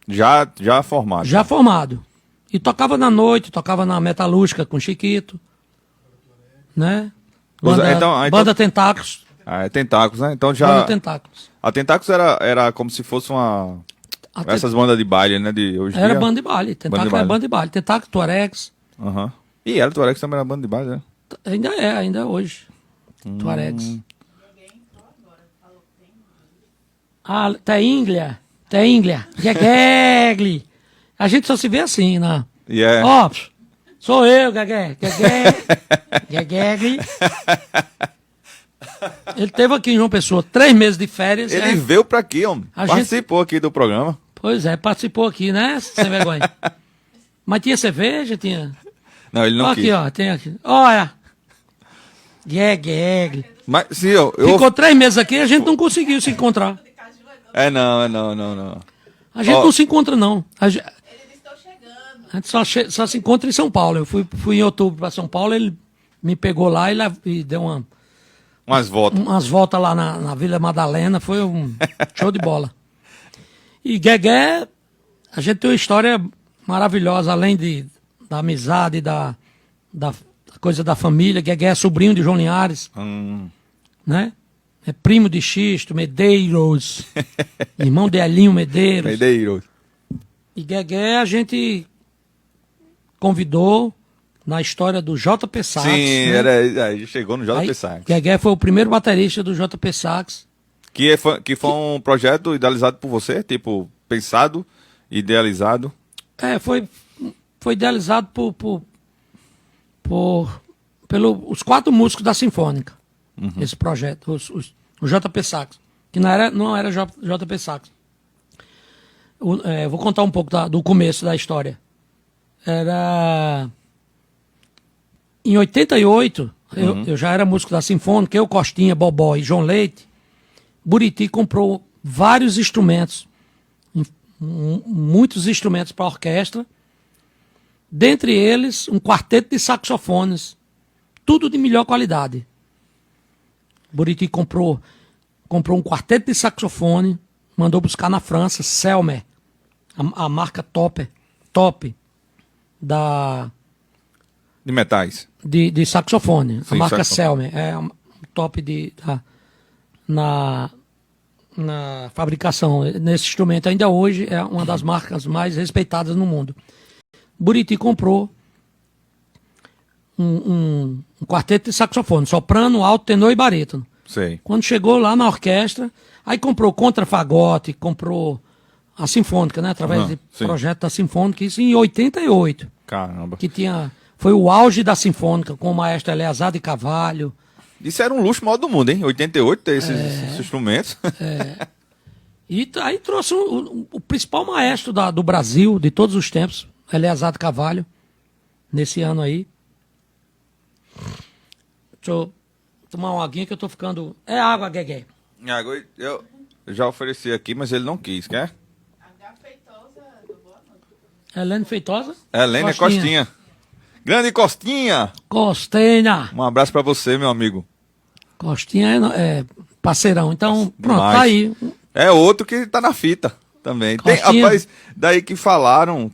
Já formado? Já formado. E tocava na noite, tocava na Metalúrgica com Chiquito, né? Banda Tentáculos. Ah, é Tentáculos, né? Então Banda já. Tentáculos. A Tentáculos era como se fosse uma. Essas bandas de baile, né? De hoje em Era dia. banda de baile. Tentáculos é banda de baile. Tentáculos, Tuaregs. Aham. E era Tuaregs também era banda de baile, né? Ainda é hoje. Tuaregs. Ninguém entrou agora. Falou que tem. Ah, Teinglia, Gegegli. A gente só se vê assim, né? E é. Ó, sou eu, Gegegli. Ele teve aqui em João Pessoa 3 meses de férias. Ele veio pra aqui, homem. A Participou aqui do programa. Pois é, participou aqui, né? Sem vergonha. Mas tinha cerveja? Tinha. Não, ele não Ó, quis. aqui, ó, tem aqui. Olha. Gegegli. Mas, sim, eu. Ficou 3 meses aqui e a gente não conseguiu se encontrar. Não. A gente Ó. não se encontra, não. Ele disse: estou chegando. A gente só se encontra em São Paulo. Eu fui em outubro para São Paulo, ele me pegou lá e deu Umas voltas. umas voltas lá na Vila Madalena. Foi um show de bola. E Guegué, a gente tem uma história maravilhosa, além da amizade, da coisa da família. Guegué é sobrinho de João Linhares, né? É primo de Xisto, Medeiros, irmão de Elinho Medeiros. Medeiros. E Guegué a gente convidou na história do JP Sax. Sim, né? aí chegou no JP Sax. Guegué foi o primeiro baterista do JP Sax. Que foi um projeto idealizado por você, tipo, pensado, idealizado. Foi idealizado pelos 4 músicos da Sinfônica. Esse projeto, o JP Sax. Que não era JP Sax. Vou contar um pouco do começo da história. Em 88, eu já era músico da Sinfônica, eu, Costinha, Bobó e João Leite. Buriti comprou vários instrumentos, muitos instrumentos para a orquestra, dentre eles um quarteto de saxofones, tudo de melhor qualidade. Buriti comprou um quarteto de saxofone, mandou buscar na França, Selmer, a marca top De metais. de saxofone, Sim, a marca saxofone. Selmer, é a top na fabricação. Nesse instrumento ainda hoje é uma das marcas mais respeitadas no mundo. Buriti comprou um quarteto de saxofone, soprano, alto, tenor e barítono. Sei. Quando chegou lá na orquestra, aí comprou contrafagote, comprou a Sinfônica, né? Através de sim. projeto da Sinfônica, isso em 88. Caramba. Que foi o auge da Sinfônica, com o maestro Eleazar de Carvalho. Isso era um luxo maior do mundo, hein? 88 ter esses instrumentos. E aí trouxe o principal maestro do Brasil, de todos os tempos, Eleazar de Carvalho, nesse ano aí. Deixa eu tomar uma aguinha que eu tô ficando... É água, Guegué. Agora eu já ofereci aqui, mas ele não quis, quer? A Gafeitosa do Boa Noite. Helene Feitosa? Helene Costinha. Grande Costinha! Costinha! Um abraço pra você, meu amigo. Costinha é parceirão. Então, pronto, Demais. tá aí. É outro que tá na fita também. Tem, Costinha. rapaz, daí que falaram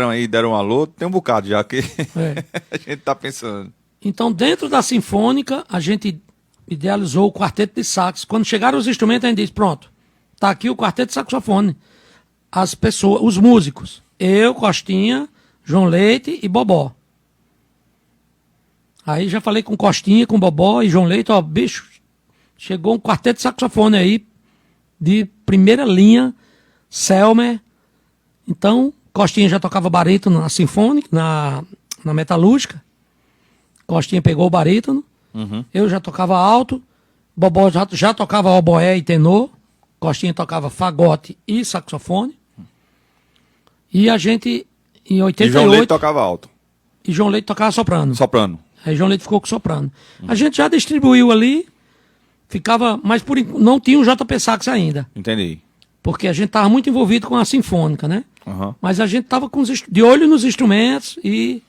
aí, deram um alô, tem um bocado já que É. a gente tá pensando. Então, dentro da Sinfônica, a gente idealizou o quarteto de sax. Quando chegaram os instrumentos, a gente disse, pronto, tá aqui o quarteto de saxofone. As pessoas, os músicos, eu, Costinha, João Leite e Bobó. Aí já falei com Costinha, com Bobó e João Leite, ó, bicho, chegou um quarteto de saxofone aí, de primeira linha, Selmer. Então, Costinha já tocava barítono na Sinfônica, na Metalúrgica. Costinha pegou o barítono, eu já tocava alto, Bobó já tocava oboé e tenor, Costinha tocava fagote e saxofone. E a gente, em 88... E João Leite tocava alto. E João Leite tocava soprano. Soprano. Aí João Leite ficou com soprano. A gente já distribuiu ali, ficava, mas não tinha o JP Sax ainda, Entendi. porque a gente estava muito envolvido com a Sinfônica, né? Aham. Mas a gente estava de olho nos instrumentos e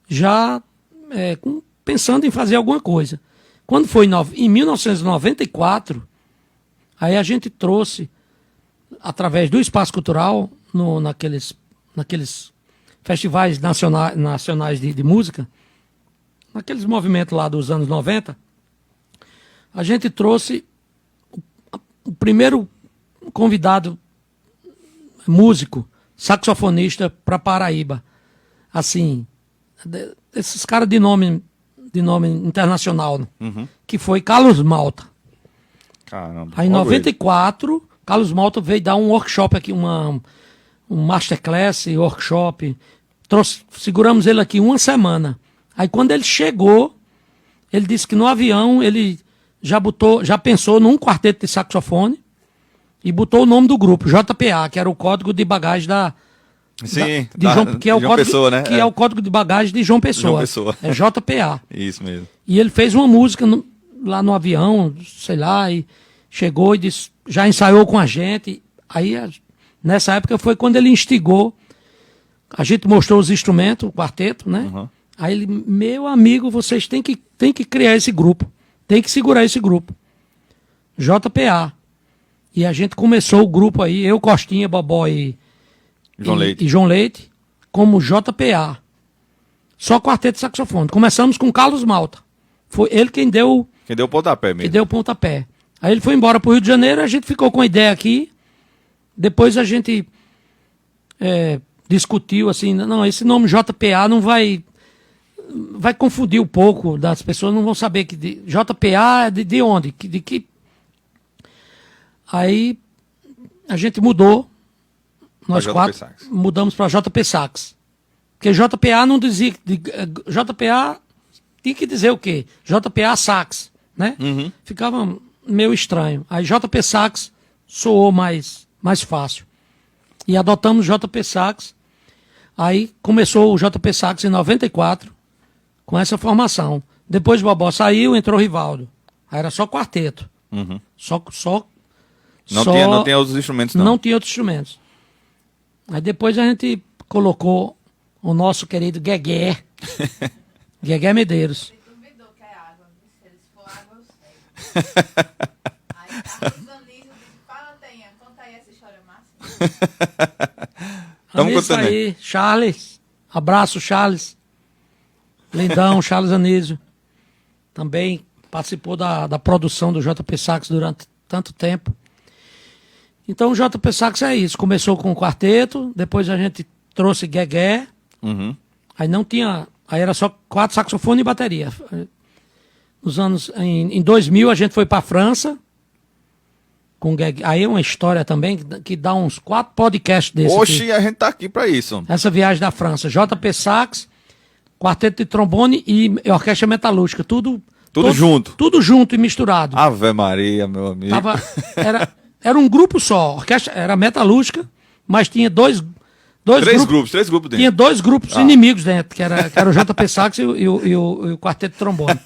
já pensando em fazer alguma coisa. Quando foi em 1994, aí a gente trouxe, através do Espaço Cultural, naqueles festivais nacionais de música, naqueles movimentos lá dos anos 90, a gente trouxe o primeiro convidado músico, saxofonista para Paraíba. Assim, esses caras de nome internacional, que foi Carlos Malta. Caramba. Aí em logo ele. 94, Carlos Malta veio dar um workshop aqui, um masterclass, workshop. Seguramos ele aqui uma semana. Aí quando ele chegou, ele disse que no avião ele já pensou num quarteto de saxofone e botou o nome do grupo, JPA, que era o código de bagagem Sim, que é o João código, Pessoa, né? que é o código de bagagem de João Pessoa. João Pessoa. É JPA. Isso mesmo. E ele fez uma música lá no avião, sei lá, e chegou e disse, já ensaiou com a gente. Aí, nessa época, foi quando ele instigou. A gente mostrou os instrumentos, o quarteto, né? Uhum. Aí ele, meu amigo, vocês têm que criar esse grupo. Tem que segurar esse grupo. JPA. E a gente começou o grupo aí, eu, Costinha, Bobó e João Leite, como JPA. Só quarteto de saxofone. Começamos com Carlos Malta. Foi ele quem deu o pontapé mesmo. que deu o pontapé. Aí ele foi embora para o Rio de Janeiro, a gente ficou com a ideia aqui. Depois a gente discutiu assim, não, esse nome JPA não vai confundir um pouco, das pessoas não vão saber que JPA é de onde, de que. Aí a gente mudou, nós Pra quatro JP Sax. mudamos para JP Sax. Porque JPA não dizia, JPA tinha que dizer o quê? JPA Sax, né? Ficava meio estranho. Aí JP Sax soou mais fácil. E adotamos JP Sax. Aí começou o JP Sax em 94, com essa formação. Depois o Bobó saiu, entrou o Rivaldo. Aí era só quarteto. Não tinha outros instrumentos, não. Não tinha outros instrumentos. Aí depois a gente colocou o nosso querido Guegué. Guegué Medeiros. Ele duvidou que é água. Se eles for água, eu sei. Aí Carlos Anísio disse, fala, Tenha, conta aí essa história máxima. Tamo Anísio contando aí, Charles. Abraço, Charles. Lindão, Charles Anísio. Também participou da produção do JP Sax durante tanto tempo. Então o JP Sax é isso. Começou com o quarteto, depois a gente trouxe Guegué. Aí não tinha. Aí era só 4 saxofones e bateria. Em 2000 a gente foi para a França. Com Guegué. Aí é uma história também que dá uns 4 podcasts desses. Oxi, a gente tá aqui pra isso. Essa viagem da França. JP Sax, quarteto de trombone e orquestra metalúrgica. Tudo junto. Tudo junto e misturado. Ave Maria, meu amigo. Era um grupo só. A orquestra era metalúrgica, mas tinha três grupos dentro. Tinha 2 grupos inimigos dentro, que era o JP Sax e o quarteto de trombone.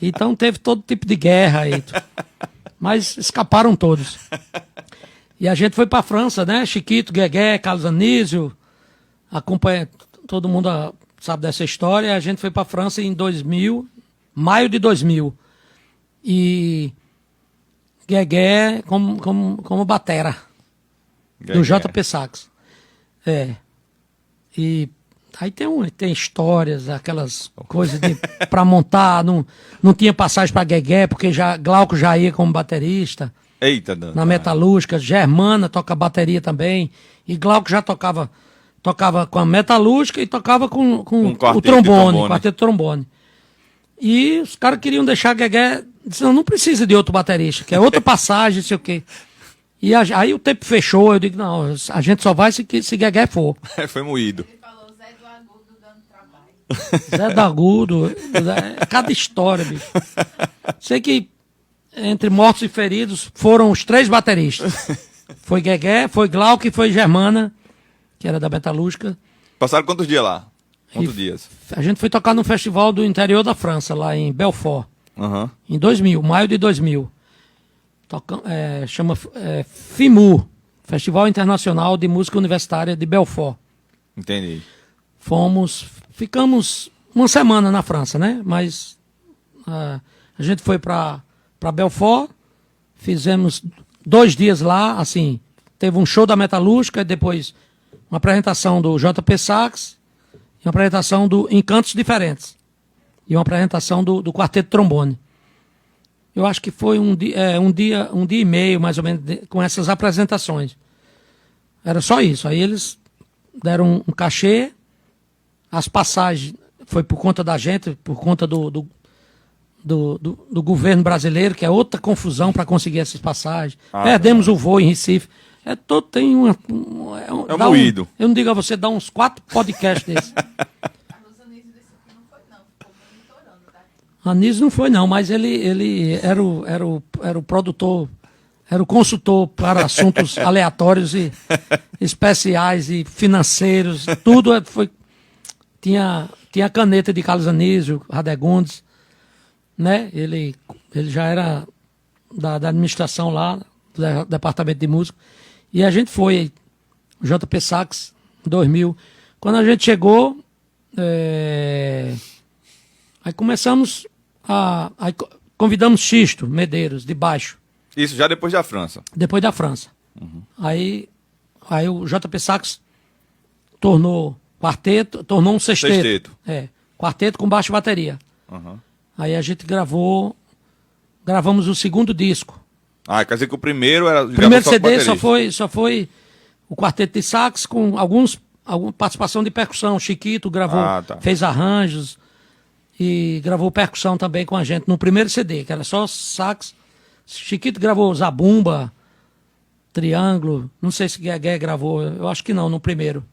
Então teve todo tipo de guerra aí. Mas escaparam todos. E a gente foi para a França, né? Chiquito, Guegué, Carlos Anísio, acompanha, todo mundo sabe dessa história. A gente foi para a França em 2000, maio de 2000. E Guegué como batera do JP Sax. E aí tem histórias, aquelas coisas para montar, não tinha passagem para Guegué, porque Glauco já ia como baterista. Eita, Na metalúrgica, Germana toca bateria também, e Glauco já tocava com a metalúrgica e tocava com o trombone, quarteto de trombone. E os caras queriam deixar Guegué, disseram, não precisa de outro baterista, que é outra passagem, não sei o quê. E aí o tempo fechou, eu digo, não, a gente só vai se Guegué for. Foi moído. Ele falou Zé do Agudo dando trabalho. Zé do Agudo, cada história, bicho. Sei que entre mortos e feridos foram os 3 bateristas. Foi Guegué, foi Glauco e foi Germana, que era da metalúrgica. Passaram quantos dias lá? Quantos dias? A gente foi tocar num festival do interior da França, lá em Belfort, Em 2000, maio de 2000. Chama FIMU, Festival Internacional de Música Universitária de Belfort. Entendi. Ficamos uma semana na França, né? Mas a gente foi para Belfort, fizemos 2 dias lá, assim, teve um show da metalúrgica, depois uma apresentação do JP Sax, e uma apresentação do Encantos Diferentes, e uma apresentação do quarteto de trombone. Eu acho que foi um dia e meio, mais ou menos, com essas apresentações. Era só isso. Aí eles deram um cachê, as passagens foi por conta da gente, por conta do governo brasileiro, que é outra confusão para conseguir essas passagens. Perdemos o voo em Recife. Tem É moído. Eu não digo a você, dá uns 4 podcasts desses. Carlos Anísio disse que não foi, não. Ficou monitorando, tá? Anísio não foi, não, mas ele era o produtor, era o consultor para assuntos aleatórios e especiais e financeiros. Tudo foi. Tinha a caneta de Carlos Anísio, Radegundes, né? Ele já era da administração lá, do departamento de música. E a gente foi, JP Sax, em 2000. Quando a gente chegou, aí começamos aí convidamos Xisto Medeiros, de baixo. Isso já depois da França. Depois da França. Aí o JP Sax tornou quarteto, tornou um sexteto. Quarteto com baixo e bateria. Uhum. Aí a gente gravamos o segundo disco. Quer dizer que o primeiro era... O primeiro CD só foi o quarteto de sax com alguma participação de percussão. Chiquito gravou, fez arranjos e gravou percussão também com a gente no primeiro CD, que era só sax. Chiquito gravou zabumba, triângulo, não sei se Guegué gravou, eu acho que não, no primeiro.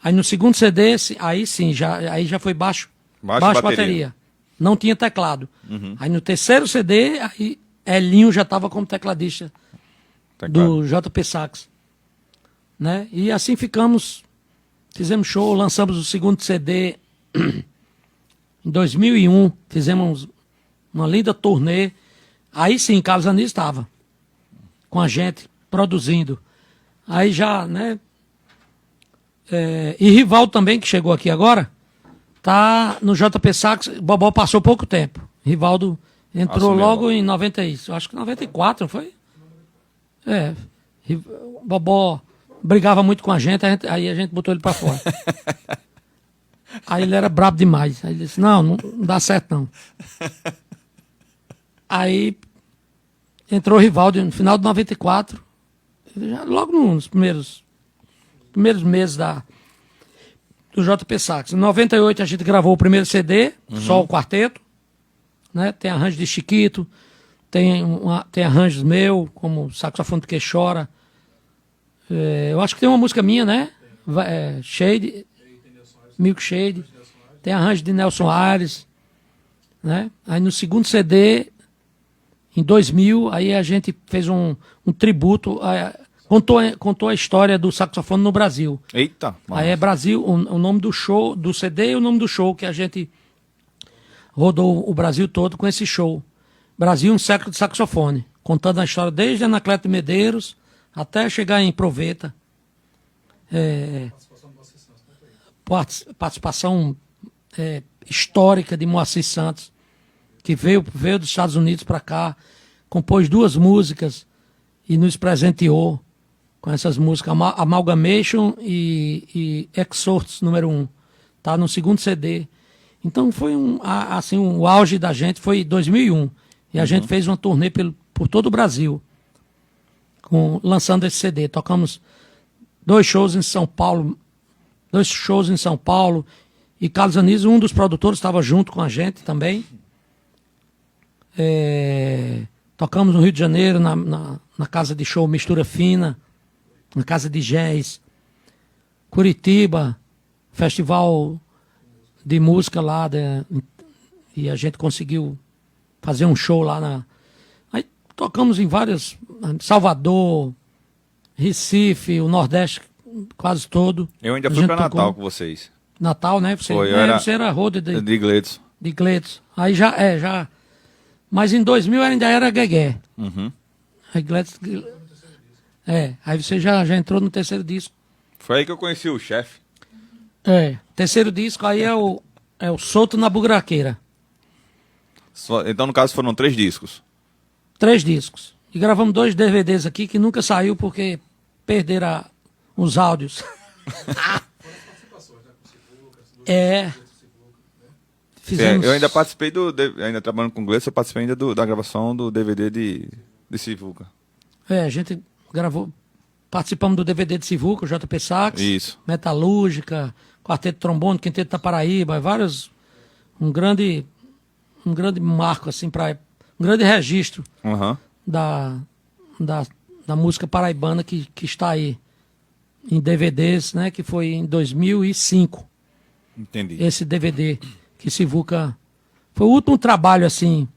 Aí no segundo CD, aí sim, aí já foi baixo bateria. Não tinha teclado. Uhum. Aí no terceiro CD, aí Elinho já estava como tecladista do JP Sax. Né? E assim fizemos show, lançamos o segundo CD em 2001, fizemos uma linda turnê. Aí sim, Carlos Anísio estava com a gente, produzindo. Aí já, né? E Rivaldo também, que chegou aqui agora, tá no JP Sax. Bobó passou pouco tempo. Rivaldo entrou logo em 90, acho que 94, não foi? Bobó brigava muito com a gente, aí a gente botou ele pra fora. Aí ele era brabo demais. Aí ele disse, não dá certo não. Aí entrou o Rivaldo no final de 94, logo nos primeiros meses do JP Sax. Em 98 a gente gravou o primeiro CD, só o quarteto, né? Tem arranjo de Chiquito, tem arranjos meu, como Saxofone que Chora. Eu acho que tem uma música minha, né? Shade, Milkshade. Tem arranjo de Nelson Aires, né? Aí no segundo CD, em 2000, aí a gente fez um tributo, contou a história do saxofone no Brasil. Eita! Mano. Aí é Brasil, o nome do show, do CD e o nome do show que a gente rodou o Brasil todo com esse show. Brasil, um século de saxofone, contando a história desde Anacleto de Medeiros até chegar em Proveta. Participação histórica de Moacir Santos, que veio dos Estados Unidos para cá, compôs 2 músicas e nos presenteou com essas músicas, Amalgamation e Exorts número 1. Tá no segundo CD. Então foi o auge da gente foi em 2001. E a gente fez uma turnê por todo o Brasil, lançando esse CD. Tocamos 2 shows em São Paulo, e Carlos Anísio, um dos produtores, estava junto com a gente também. Tocamos no Rio de Janeiro, na casa de show Mistura Fina, na casa de jazz. Curitiba, festival de música lá, e a gente conseguiu fazer um show lá Aí tocamos em vários, Salvador, Recife, o Nordeste quase todo. Eu ainda fui para Natal com vocês. Natal, né? Você era roda de Gletos. De Gletos. Aí já. Mas em 2000 ainda era Guegué. Uhum. Aí Gletos. Aí você já entrou no terceiro disco. Foi aí que eu conheci o chefe. Terceiro disco aí é o Solto na Bugraqueira. Então, no caso, foram 3 discos. 3 discos. E gravamos 2 DVDs aqui que nunca saiu porque perderam os áudios. Fizemos... Eu ainda participei ainda trabalhando com o Gleison, eu participei ainda da gravação do DVD de Sivuca. A gente gravou, participamos do DVD de Sivuca, o JP Sax, Isso. Metalúrgica, Quarteto Trombone, Quinteto da Paraíba, vários, um grande marco, assim, um grande registro Aham. da música paraibana que está aí em DVDs, né, que foi em 2005, Entendi. esse DVD que Sivuca... Foi o último trabalho, assim,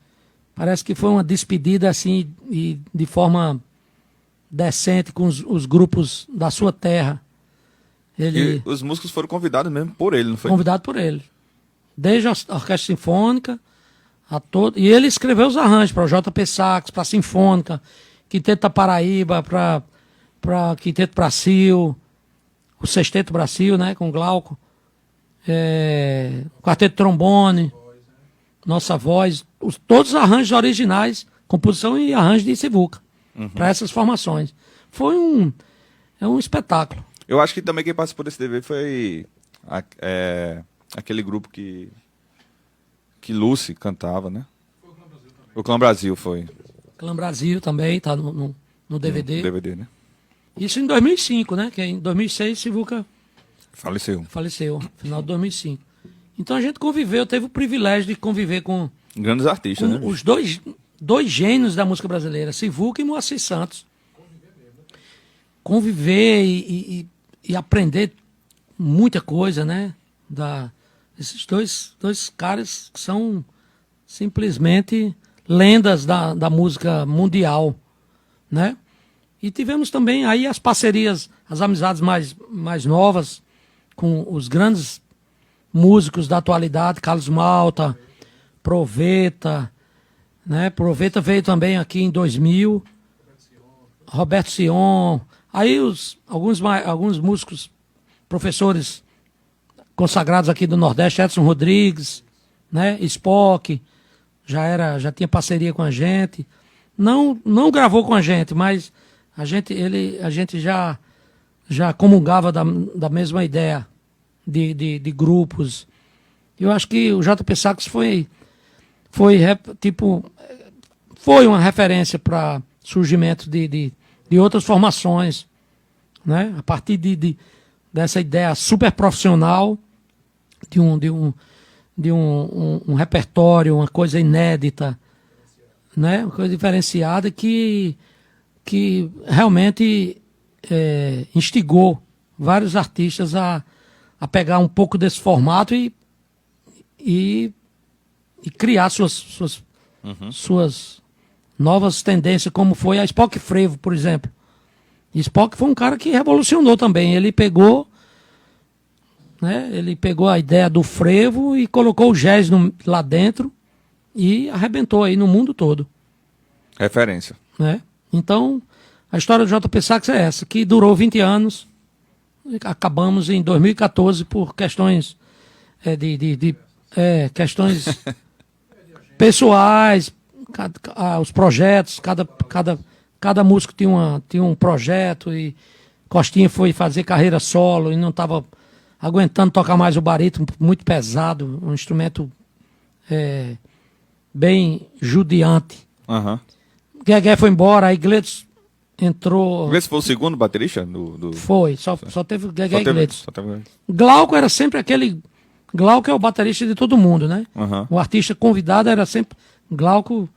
parece que foi uma despedida, assim, e de forma decente com os grupos da sua terra. Ele... E os músicos foram convidados mesmo por ele, não foi? Convidado por ele. Desde a Orquestra Sinfônica a todo. E ele escreveu os arranjos para o JP Sax, para a Sinfônica, Quinteto da Paraíba, para Quinteto Brasil, o Sexteto Brasil, né, com Glauco, Quarteto Trombone, Nossa Voz, todos os arranjos originais, composição e arranjo de Sivuca, para essas formações. Foi um espetáculo. Eu acho que também quem participou desse DVD foi aquele grupo que Lucy cantava, né? O Clã Brasil foi. Clã Brasil também está no DVD. DVD, né? Isso em 2005, né? Que em 2006 Sivuca Faleceu. faleceu, no final de 2005. Então a gente conviveu, teve o privilégio de conviver com Grandes artistas, né? os dois gênios da música brasileira, Sivuca e Moacir Santos. Conviver e aprender muita coisa, né? Esses dois caras que são simplesmente lendas da música mundial, né? E tivemos também aí as parcerias, as amizades mais novas com os grandes músicos da atualidade, Carlos Malta, Proveta, né? Proveta veio também aqui em 2000, Roberto Sion, aí alguns músicos, professores consagrados aqui do Nordeste, Edson Rodrigues, né? Spock, já tinha parceria com a gente, não gravou com a gente, mas a gente já comungava da mesma ideia de grupos. Eu acho que o JP Sax foi uma referência para surgimento de outras formações, né? A partir dessa ideia super profissional de um repertório, uma coisa inédita, né? Uma coisa diferenciada que realmente instigou vários artistas a pegar um pouco desse formato e criar suas novas tendências, como foi a Spock Frevo, por exemplo. E Spock foi um cara que revolucionou também. Ele pegou a ideia do frevo e colocou o jazz lá dentro e arrebentou aí no mundo todo. Referência. Né? Então, a história do JP Sax é essa, que durou 20 anos, acabamos em 2014 por questões questões pessoais, os projetos, cada músico tinha um projeto e Costinha foi fazer carreira solo e não estava aguentando tocar mais o barítono, muito pesado, um instrumento bem judiante. Aham. Guegué foi embora, aí Gleitson entrou. Gleitson foi o segundo baterista? Foi, só teve Guegué e Gleitson. Só teve... Glauco era sempre aquele... Glauco é o baterista de todo mundo, né? Aham. O artista convidado era sempre... Glauco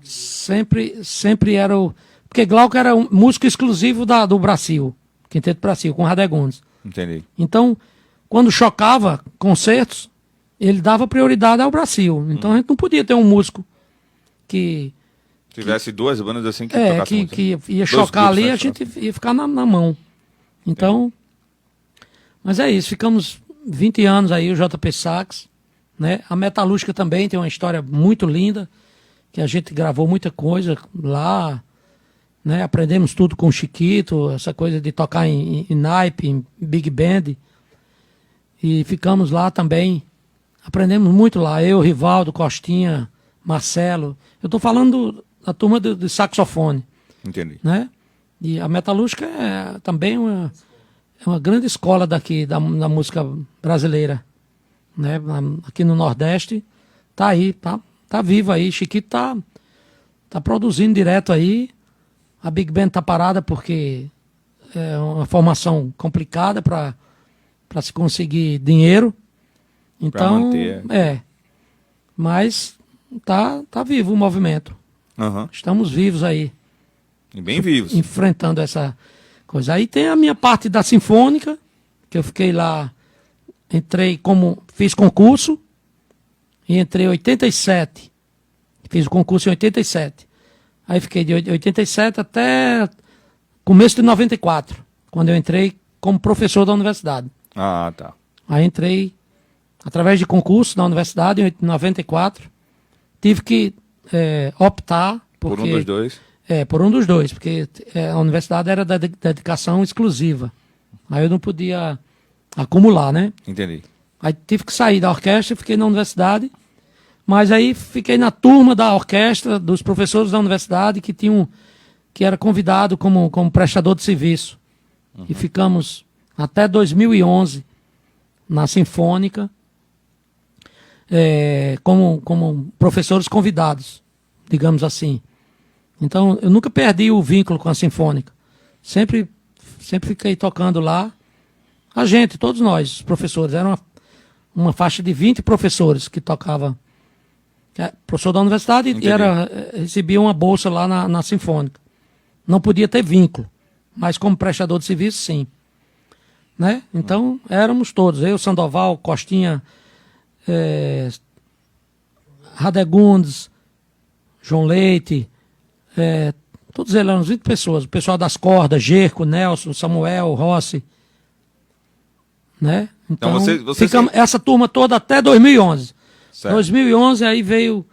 sempre era o... Porque Glauco era um músico exclusivo do Brasil, Quinteto Brasil, com Radegundes. Entendi. Então, quando chocava concertos, ele dava prioridade ao Brasil. Então a gente não podia ter um músico que tivesse duas bandas assim que tocassem muito. Que ia chocar ali, a gente ia ficar na mão. Então, mas é isso, ficamos 20 anos aí, o JP Sax, né? A Metalúrgica também tem uma história muito linda, que a gente gravou muita coisa lá, né? Aprendemos tudo com o Chiquito, essa coisa de tocar em naipe, em big band, e ficamos lá também, aprendemos muito lá, eu, Rivaldo, Costinha, Marcelo, eu estou falando da turma de saxofone. Entendi. Né? E a Metalúrgica é também uma grande escola daqui, da música brasileira. né? Aqui no Nordeste. Tá aí, tá vivo aí. Chiquito tá produzindo direto aí. A Big Band tá parada porque é uma formação complicada para se conseguir dinheiro. Então, manter, mas tá vivo o movimento. Aham. Estamos vivos aí, E bem vivos. enfrentando essa coisa. Aí tem a minha parte da Sinfônica, que eu fiquei lá, fiz concurso, e entrei em 87. Fiz o concurso em 87. Aí fiquei de 87 até começo de 94, quando eu entrei como professor da universidade. Ah, tá. Aí entrei através de concurso na universidade em 94. Tive que optar Por um dos dois. por um dos dois, porque a universidade era da dedicação exclusiva. Aí eu não podia acumular, né? Entendi. Aí tive que sair da orquestra, fiquei na universidade, mas aí fiquei na turma da orquestra, dos professores da universidade que era convidado como prestador de serviço. E ficamos até 2011 na Sinfônica, como professores convidados, digamos assim. Então, eu nunca perdi o vínculo com a Sinfônica. Sempre fiquei tocando lá. A gente, todos nós, os professores, era uma faixa de 20 professores que tocava. Professor da universidade Entendi. e recebia uma bolsa lá na Sinfônica. Não podia ter vínculo, mas como prestador de serviço, sim. Né? Então, éramos todos. Eu, Sandoval, Costinha, Radegundes, João Leite, todos eles eram 20 pessoas. O pessoal das cordas, Gerco, Nelson, Samuel, Rossi. Né? Então, você ficamos essa turma toda até 2011. Certo. 2011 aí veio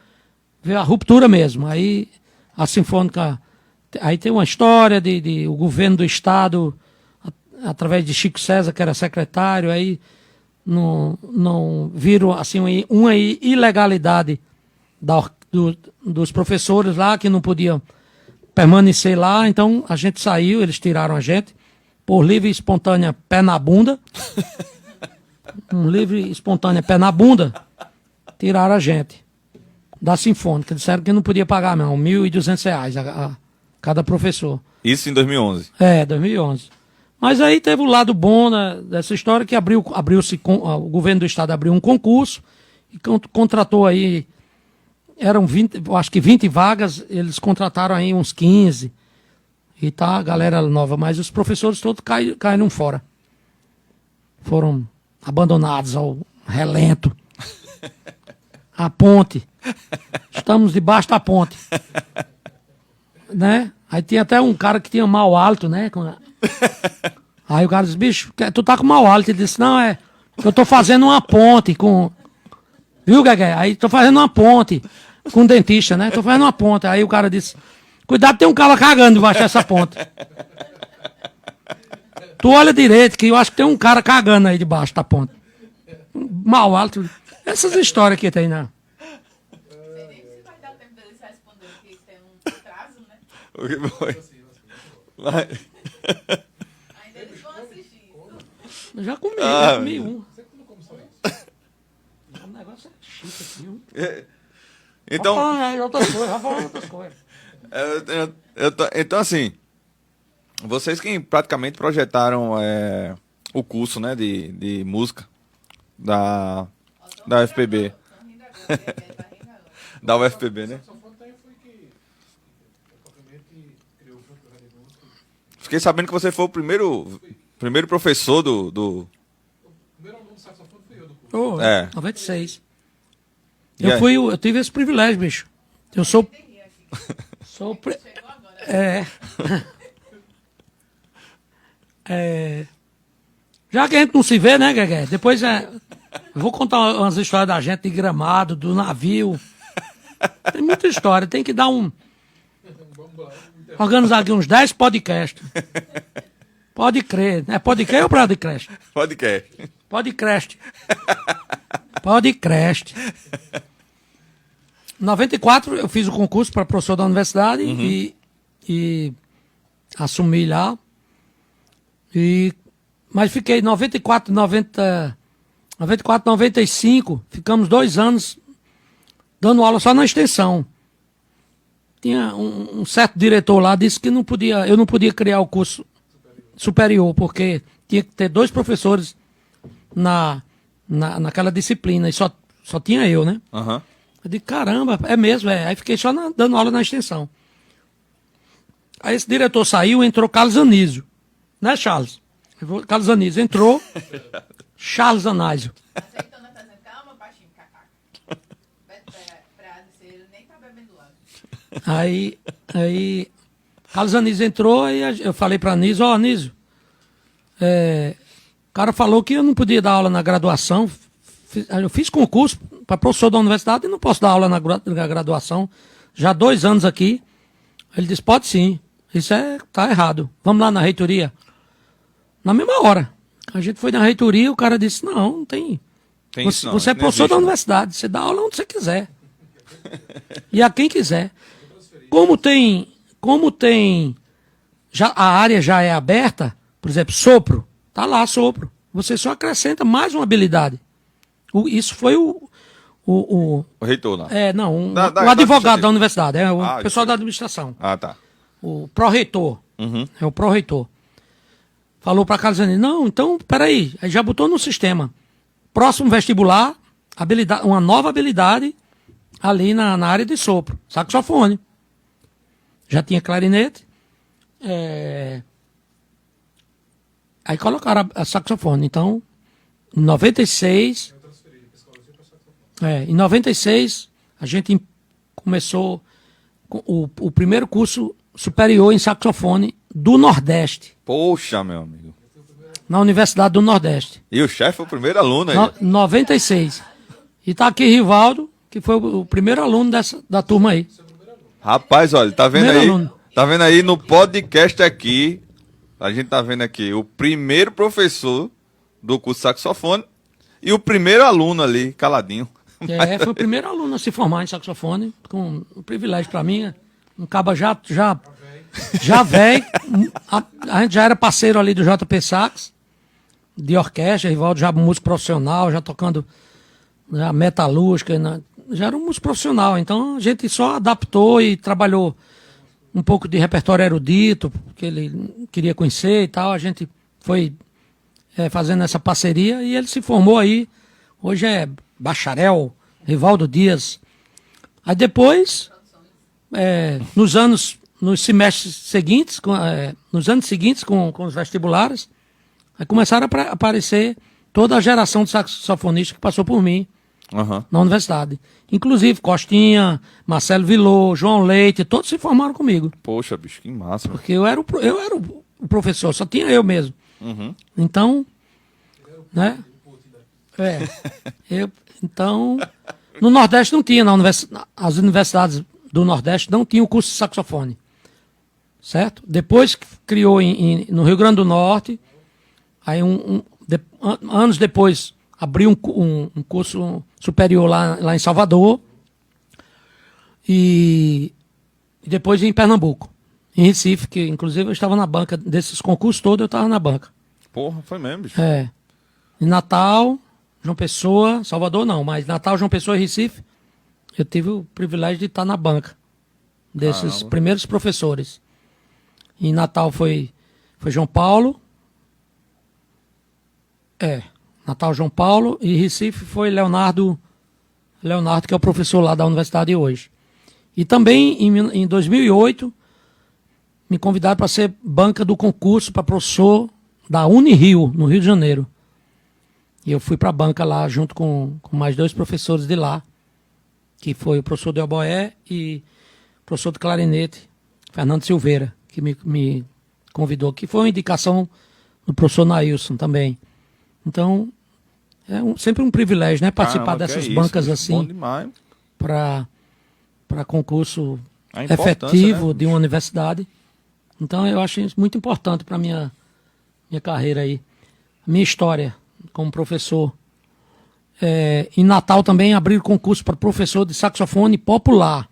a ruptura mesmo. Aí a Sinfônica, aí tem uma história de o governo do estado, através de Chico César, que era secretário, aí não viram assim uma ilegalidade dos professores lá, que não podiam permanecer lá. Então a gente saiu, eles tiraram a gente por livre e espontânea pé na bunda. Um livre e espontânea pé na bunda, tiraram a gente da Sinfônica. Disseram que não podia pagar não, R$1.200 a cada professor. Isso em 2011. 2011. Mas aí teve o lado bom, né, dessa história, que abriu-se, o governo do estado abriu um concurso e contratou aí, eram 20, acho que 20 vagas, eles contrataram aí uns 15 e tá a galera nova, mas os professores todos caíram fora. Foram abandonados ao relento. A ponte. Estamos debaixo da ponte. Né? Aí tinha até um cara que tinha mau hálito, né? Aí o cara disse, bicho, tu tá com mau hálito. Ele disse, não, eu tô fazendo uma ponte com... Viu, Guegué? Aí tô fazendo uma ponte com um dentista, né? Tô fazendo uma ponte. Aí o cara disse, cuidado, tem um cara cagando debaixo dessa ponte. Tu olha direito, que eu acho que tem um cara cagando aí debaixo da ponte. Mau hálito. Essas histórias que tem, né? Não sei nem se vai dar tempo deles responder, porque tem um prazo, né? O que foi? Ainda eles vão assistir. Eu já comi, Ah, já comi um. O negócio é chique aqui, viu? Então, Vai falando aí outras coisas. então assim, vocês que praticamente projetaram o curso, né, de música da UFPB. Estão rindo agora, né? Tá rindo agora. Da UFPB, né? O saxofone também foi que propriamente criou o grupo de música. Fiquei sabendo que você foi o primeiro professor do... O primeiro aluno do saxofone fui eu do curso. 96. E aí? Eu tive esse privilégio, bicho. Eu sou... Chegou agora. Já que a gente não se vê, né, Guegué? Depois eu vou contar umas histórias da gente de Gramado, do navio. Tem muita história. Tem que dar organizar aqui uns 10 podcasts. Pode crer. É podcast ou podcast? Podcast. Podcast. Podcast. Em 94 eu fiz o concurso para professor da universidade e assumi lá. Mas fiquei 94, 90. 94, 95, ficamos 2 anos dando aula só na extensão. Tinha um certo diretor lá, disse que eu não podia criar o curso superior, porque tinha que ter 2 professores naquela disciplina, e só tinha eu, né? Aham. Eu disse, caramba, é mesmo, é. Aí fiquei só dando aula na extensão. Aí esse diretor saiu, entrou Carlos Anísio. Né, Charles? Carlos Anísio entrou, Charles Anísio. Ajeitando a taça, calma, baixinho, cacaca. Pra ele nem tá bebendo água. Aí Carlos Anísio entrou, aí eu falei para Anísio, Anísio, o cara falou que eu não podia dar aula na graduação. Eu fiz concurso para professor da universidade e não posso dar aula na graduação. Já há 2 anos aqui. Ele disse, pode sim. Isso tá errado. Vamos lá na reitoria. Na mesma hora. A gente foi na reitoria, o cara disse, não tem. Você é professor da universidade, você dá aula onde você quiser. E a quem quiser. Como tem a área já é aberta, por exemplo, sopro, tá lá sopro. Você só acrescenta mais uma habilidade. Isso foi o reitor lá. O advogado da universidade, o pessoal da administração. Ah, tá. O pró-reitor. Uhum. É o pró-reitor. Falou para Carlos Anísio, não, então, peraí, aí já botou no sistema. Próximo vestibular, uma nova habilidade ali na área de sopro, saxofone. Já tinha clarinete. Aí colocaram a saxofone. Então, em 96... em 96, a gente começou o primeiro curso superior em saxofone do Nordeste. Poxa, meu amigo. Na Universidade do Nordeste. E o chefe foi o primeiro aluno aí? 96. E tá aqui Rivaldo, que foi o primeiro aluno da turma aí. Rapaz, olha, tá vendo Primeiro aí? aluno. Tá vendo aí no podcast aqui? A gente tá vendo aqui o primeiro professor do curso de saxofone e o primeiro aluno ali, caladinho. Foi o primeiro aluno a se formar em saxofone, com um privilégio para mim. Um caba já velho. A gente já era parceiro ali do JP Sax, de orquestra, Rivaldo já músico profissional, já tocando já metalúrgica, já era um músico profissional. Então a gente só adaptou e trabalhou um pouco de repertório erudito, que ele queria conhecer e tal. A gente foi fazendo essa parceria e ele se formou aí. Hoje é bacharel, Rivaldo Dias. Aí depois, nos semestres seguintes, nos anos seguintes com os vestibulares, aí começaram a aparecer toda a geração de saxofonistas que passou por mim na universidade. Inclusive Costinha, Marcelo Vilô, João Leite, todos se formaram comigo. Poxa, bicho, que massa. Porque eu era o professor, só tinha eu mesmo. Uhum. Então, né? Então, no Nordeste não tinha, as universidades do Nordeste não tinham o curso de saxofone. Certo? Depois que criou no Rio Grande do Norte, aí anos depois abriu um curso superior lá em Salvador e depois em Pernambuco, em Recife, que inclusive eu estava na banca desses concursos todos, eu estava na banca. Porra, foi mesmo, bicho. Em Natal, João Pessoa, Salvador não, mas Natal, João Pessoa e Recife, eu tive o privilégio de estar na banca desses primeiros professores. Em Natal foi João Paulo. Natal, João Paulo. E Recife foi Leonardo, que é o professor lá da universidade hoje. E também, em 2008, me convidaram para ser banca do concurso para professor da Unirio, no Rio de Janeiro. E eu fui para a banca lá, junto com mais 2 professores de lá, que foi o professor de oboé e o professor de clarinete, Fernando Silveira, que me convidou, que foi uma indicação do professor Nailson também. Então, sempre um privilégio, né? Participar dessas bancas assim, para concurso efetivo, né, de uma universidade. Então, eu acho isso muito importante para minha carreira aí. Minha história como professor. Em Natal também abrir concurso para professor de saxofone popular.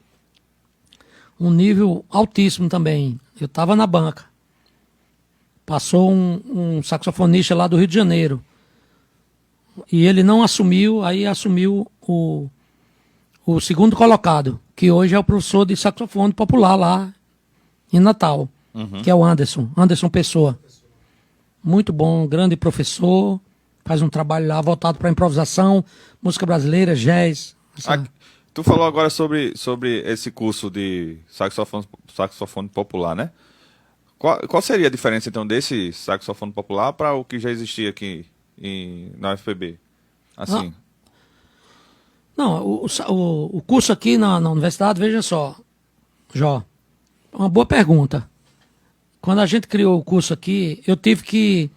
Um nível altíssimo também. Eu estava na banca. Passou um saxofonista lá do Rio de Janeiro. E ele não assumiu, aí assumiu o segundo colocado, que hoje é o professor de saxofone popular lá em Natal, que é o Anderson Pessoa. Muito bom, grande professor, faz um trabalho lá voltado para improvisação, música brasileira, jazz. Tu falou agora sobre esse curso de saxofone popular, né? Qual seria a diferença, então, desse saxofone popular para o que já existia aqui na UFPB? Assim. Não, o curso aqui na universidade, veja só, Jó, uma boa pergunta. Quando a gente criou o curso aqui, eu tive que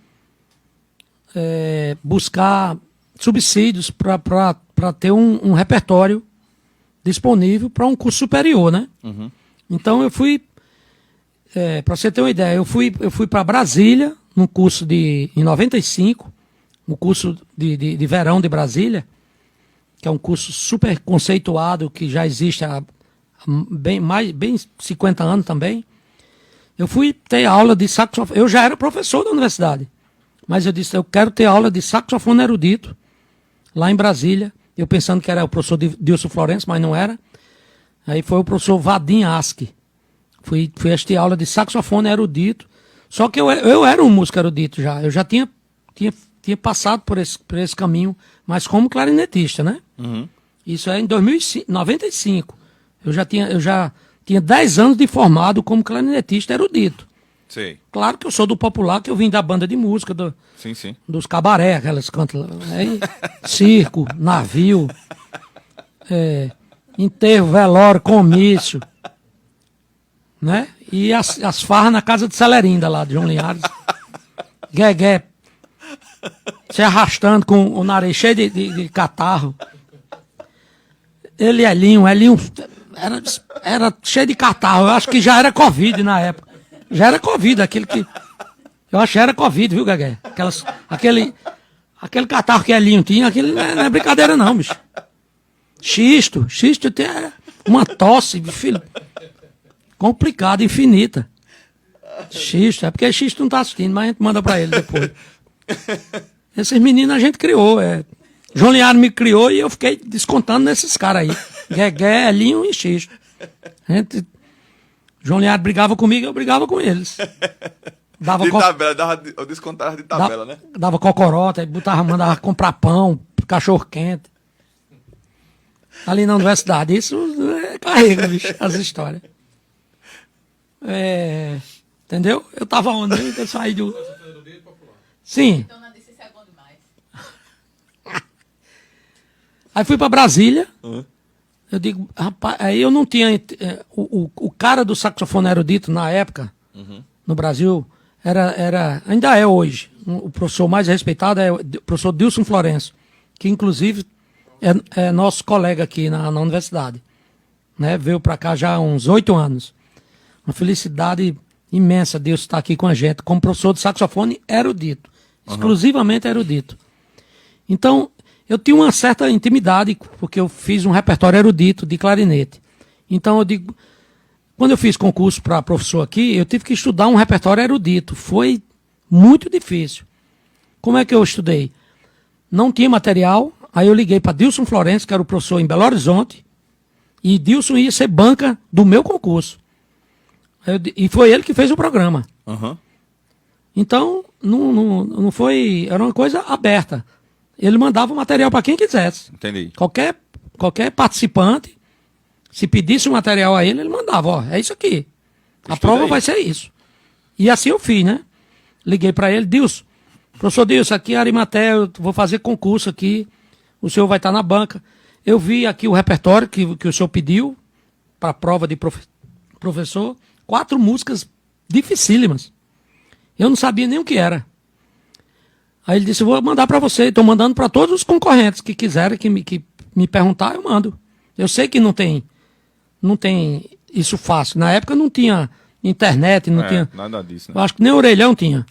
buscar subsídios para ter um repertório disponível para um curso superior, né? Então eu fui, para você ter uma ideia, eu fui para Brasília, num curso em 95, um curso de verão de Brasília, que é um curso super conceituado, que já existe há bem 50 anos também. Eu fui ter aula de saxofone. Eu já era professor da universidade, mas eu disse, eu quero ter aula de saxofone erudito, lá em Brasília. Eu pensando que era o professor Dilson Florencio, mas não era. Aí foi o professor Vadim Aski. Fui assistir aula de saxofone erudito. Só que eu era um músico erudito já. Eu já tinha passado por esse caminho, mas como clarinetista, né? Isso é em 95. Eu já tinha 10 anos de formado como clarinetista erudito. Sim. Claro que eu sou do popular, que eu vim da banda de música, Sim. dos cabaré, aquelas cantam, circo, navio, enterro, velório, comício, né? E as farras na casa de Celerinda lá, de João Linhares. Guegué, se arrastando com o nariz cheio de catarro. Elinho era cheio de catarro. Eu acho que já era Covid na época. Já era Covid, aquele que... Eu acho que era Covid, viu, Guegué? Aquele catarro que Elinho tinha, aquele não é brincadeira não, bicho. Xisto tem uma tosse, filho, complicada, infinita. Xisto, é porque Xisto não tá assistindo, mas a gente manda pra ele depois. Esses meninos a gente criou, João Linhares me criou e eu fiquei descontando nesses caras aí. Guegué, Elinho e Xisto. João Linhares brigava comigo, eu brigava com eles. Tabela, eu descontava de tabela, né? Dava cocorota, mandava comprar pão, cachorro quente. Ali na universidade, isso carrega, bicho, as histórias. Entendeu? Eu tava onde? Eu saí do... Sim. Então, não disse se é bom demais. Aí fui pra Brasília. Eu digo, rapaz, aí eu não tinha... O cara do saxofone erudito na época, no Brasil, ainda é hoje. O professor mais respeitado é o professor Dilson Florencio, que inclusive é nosso colega aqui na universidade. Né? Veio pra cá já há uns 8 anos. Uma felicidade imensa Deus estar aqui com a gente, como professor de saxofone erudito. Exclusivamente erudito. Então, eu tinha uma certa intimidade, porque eu fiz um repertório erudito de clarinete. Então, eu digo, quando eu fiz concurso para professor aqui, eu tive que estudar um repertório erudito. Foi muito difícil. Como é que eu estudei? Não tinha material, aí eu liguei para Dilson Florencio, que era o professor em Belo Horizonte, e Dilson ia ser banca do meu concurso. E foi ele que fez o programa. Então, não foi... Era uma coisa aberta. Ele mandava o material para quem quisesse. Entendi. Qualquer participante, se pedisse o material a ele, ele mandava. Ó, é isso aqui. A prova vai ser isso. E assim eu fiz, né? Liguei para ele, Dilson, professor Dilson, aqui é Arimaté, eu vou fazer concurso aqui, o senhor vai estar na banca. Eu vi aqui o repertório que o senhor pediu para a prova de professor, 4 músicas dificílimas. Eu não sabia nem o que era. Aí ele disse, eu vou mandar para você, estou mandando para todos os concorrentes que quiserem que me perguntar, eu mando. Eu sei que não tem isso fácil. Na época não tinha internet, não tinha... Nada disso, né? Eu acho que nem orelhão tinha.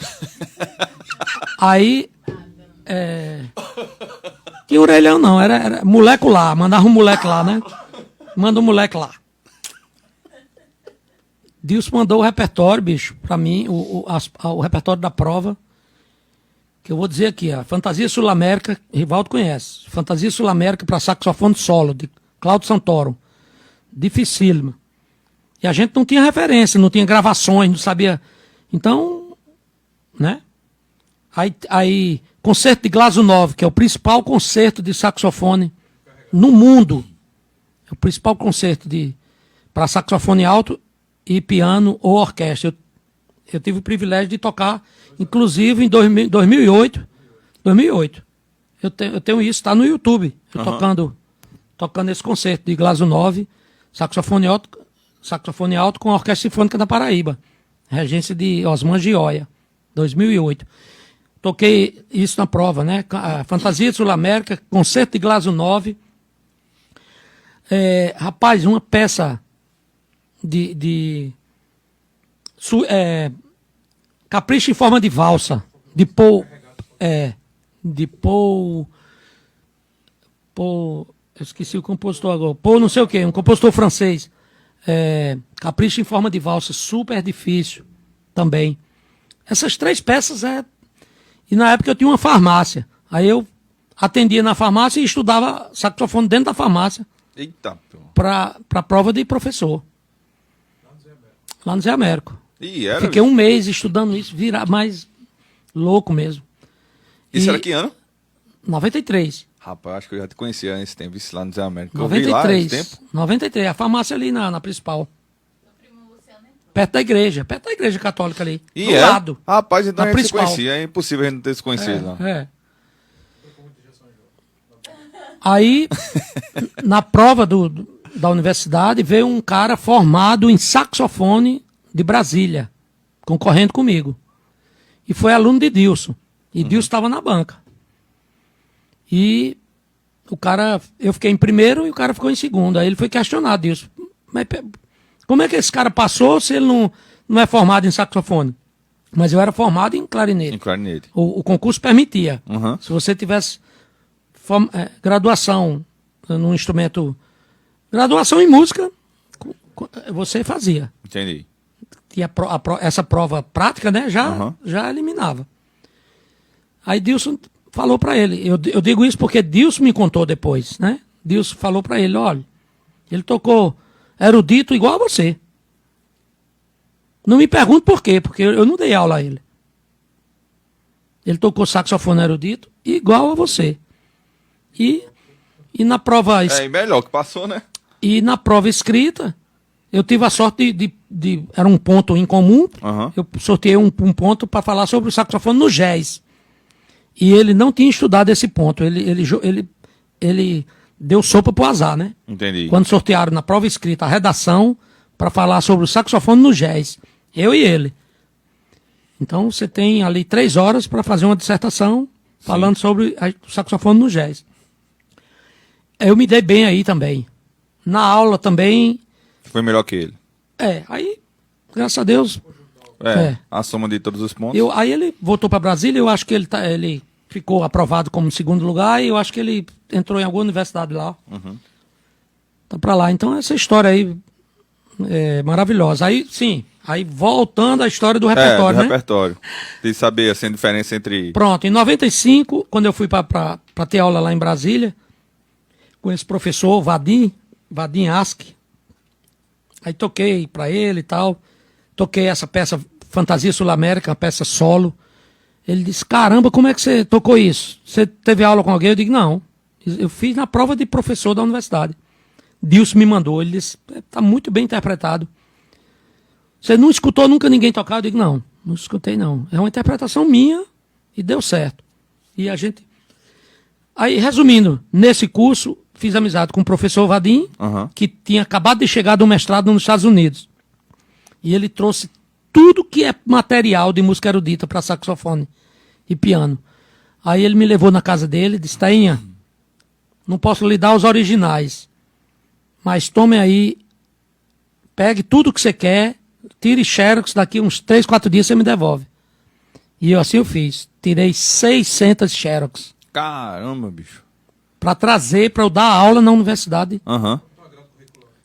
Aí... Tinha orelhão não, era moleque lá, mandava um moleque lá, né? Manda um moleque lá. Dilson mandou o repertório, bicho, pra mim, o repertório da prova. que eu vou dizer aqui, a Fantasia Sul-América, Rivaldo conhece. Fantasia Sul-América para saxofone solo, de Cláudio Santoro. Dificílima. E a gente não tinha referência, não tinha gravações, não sabia. Então, né? Aí concerto de Glazunov, que é o principal concerto de saxofone no mundo. É o principal concerto para saxofone alto e piano ou orquestra. Eu tive o privilégio de tocar, inclusive em 2008. Eu tenho isso, está no YouTube. Eu tocando esse concerto de Glazunov, saxofone alto com a Orquestra Sinfônica da Paraíba. Regência de Osman Gioia, 2008. Toquei isso na prova, né? A Fantasia Sul-América, concerto de Glazunov. Rapaz, uma peça Capricho em Forma de Valsa, de Paul, eu esqueci o compositor agora, Paul não sei o que, um compositor francês. Capricho em Forma de Valsa, super difícil também. Essas 3 peças E na época eu tinha uma farmácia. Aí eu atendia na farmácia e estudava saxofone dentro da farmácia. Eita. Para a prova de professor. Lá no Zé Américo. E era, Fiquei um mês estudando isso, mais louco mesmo. Isso era que ano? 93. Rapaz, acho que eu já te conhecia nesse tempo, isso lá no Zé Américo. Eu vi lá 93. nesse tempo. 93. A farmácia ali na principal. Meu primo Luciano entrou. Perto da igreja católica ali. E do era? lado. Rapaz, então Na a gente se principal. conhecia. É impossível a gente não ter se conhecido, não. Aí, na prova da universidade, veio um cara formado em saxofone de Brasília, concorrendo comigo. E foi aluno de Dilson. E Dilson estava na banca. E eu fiquei em primeiro e o cara ficou em segundo. Aí ele foi questionado, Dilson. Mas como é que esse cara passou se ele não é formado em saxofone? Mas eu era formado em clarinete. Em clarinete. O concurso permitia. Uhum. Se você tivesse graduação num instrumento... Graduação em música, você fazia. Entendi. E essa prova prática, né, já eliminava. Aí Dilson falou para ele, eu digo isso porque Dilson me contou depois, né? Dilson falou para ele, olha, ele tocou erudito igual a você. Não me pergunte por quê, porque eu não dei aula a ele. Ele tocou saxofone erudito igual a você. E na prova... E melhor que passou, né? E na prova escrita, eu tive a sorte era um ponto em comum. Uhum. Eu sorteei um ponto para falar sobre o saxofone no jazz. E ele não tinha estudado esse ponto. Ele deu sopa pro azar, né? Entendi. Quando sortearam na prova escrita a redação para falar sobre o saxofone no jazz. Eu e ele. Então você tem ali 3 horas para fazer uma dissertação falando sobre o saxofone no jazz. Eu me dei bem aí também. Na aula também. Foi melhor que ele. Aí, graças a Deus. A soma de todos os pontos. Aí ele voltou para Brasília, eu acho que ele ficou aprovado como segundo lugar e eu acho que ele entrou em alguma universidade lá. Uhum. Tá para lá. Então essa história aí é maravilhosa. Aí, sim, voltando à história do repertório, do né? repertório. De saber, assim, a diferença entre... Pronto, em 95, quando eu fui para ter aula lá em Brasília, com esse professor, Vadim Ask, aí toquei para ele e tal, toquei essa peça Fantasia Sul-América, uma peça solo. Ele disse, caramba, como é que você tocou isso? Você teve aula com alguém? Eu digo, não, eu fiz na prova de professor da universidade. Dilson me mandou, ele disse, tá muito bem interpretado. Você não escutou nunca ninguém tocar? Eu digo, não escutei não. É uma interpretação minha e deu certo. E a gente... Aí, resumindo, nesse curso, fiz amizade com o professor Vadim, que tinha acabado de chegar do mestrado nos Estados Unidos. E ele trouxe tudo que é material de música erudita para saxofone e piano. Aí ele me levou na casa dele e disse, Tainha, não posso lhe dar os originais, mas tome aí, pegue tudo que você quer, tire xerox, daqui uns 3, 4 dias você me devolve. E assim eu fiz. Tirei 600 xerox. Caramba, bicho. Para trazer, para eu dar aula na universidade.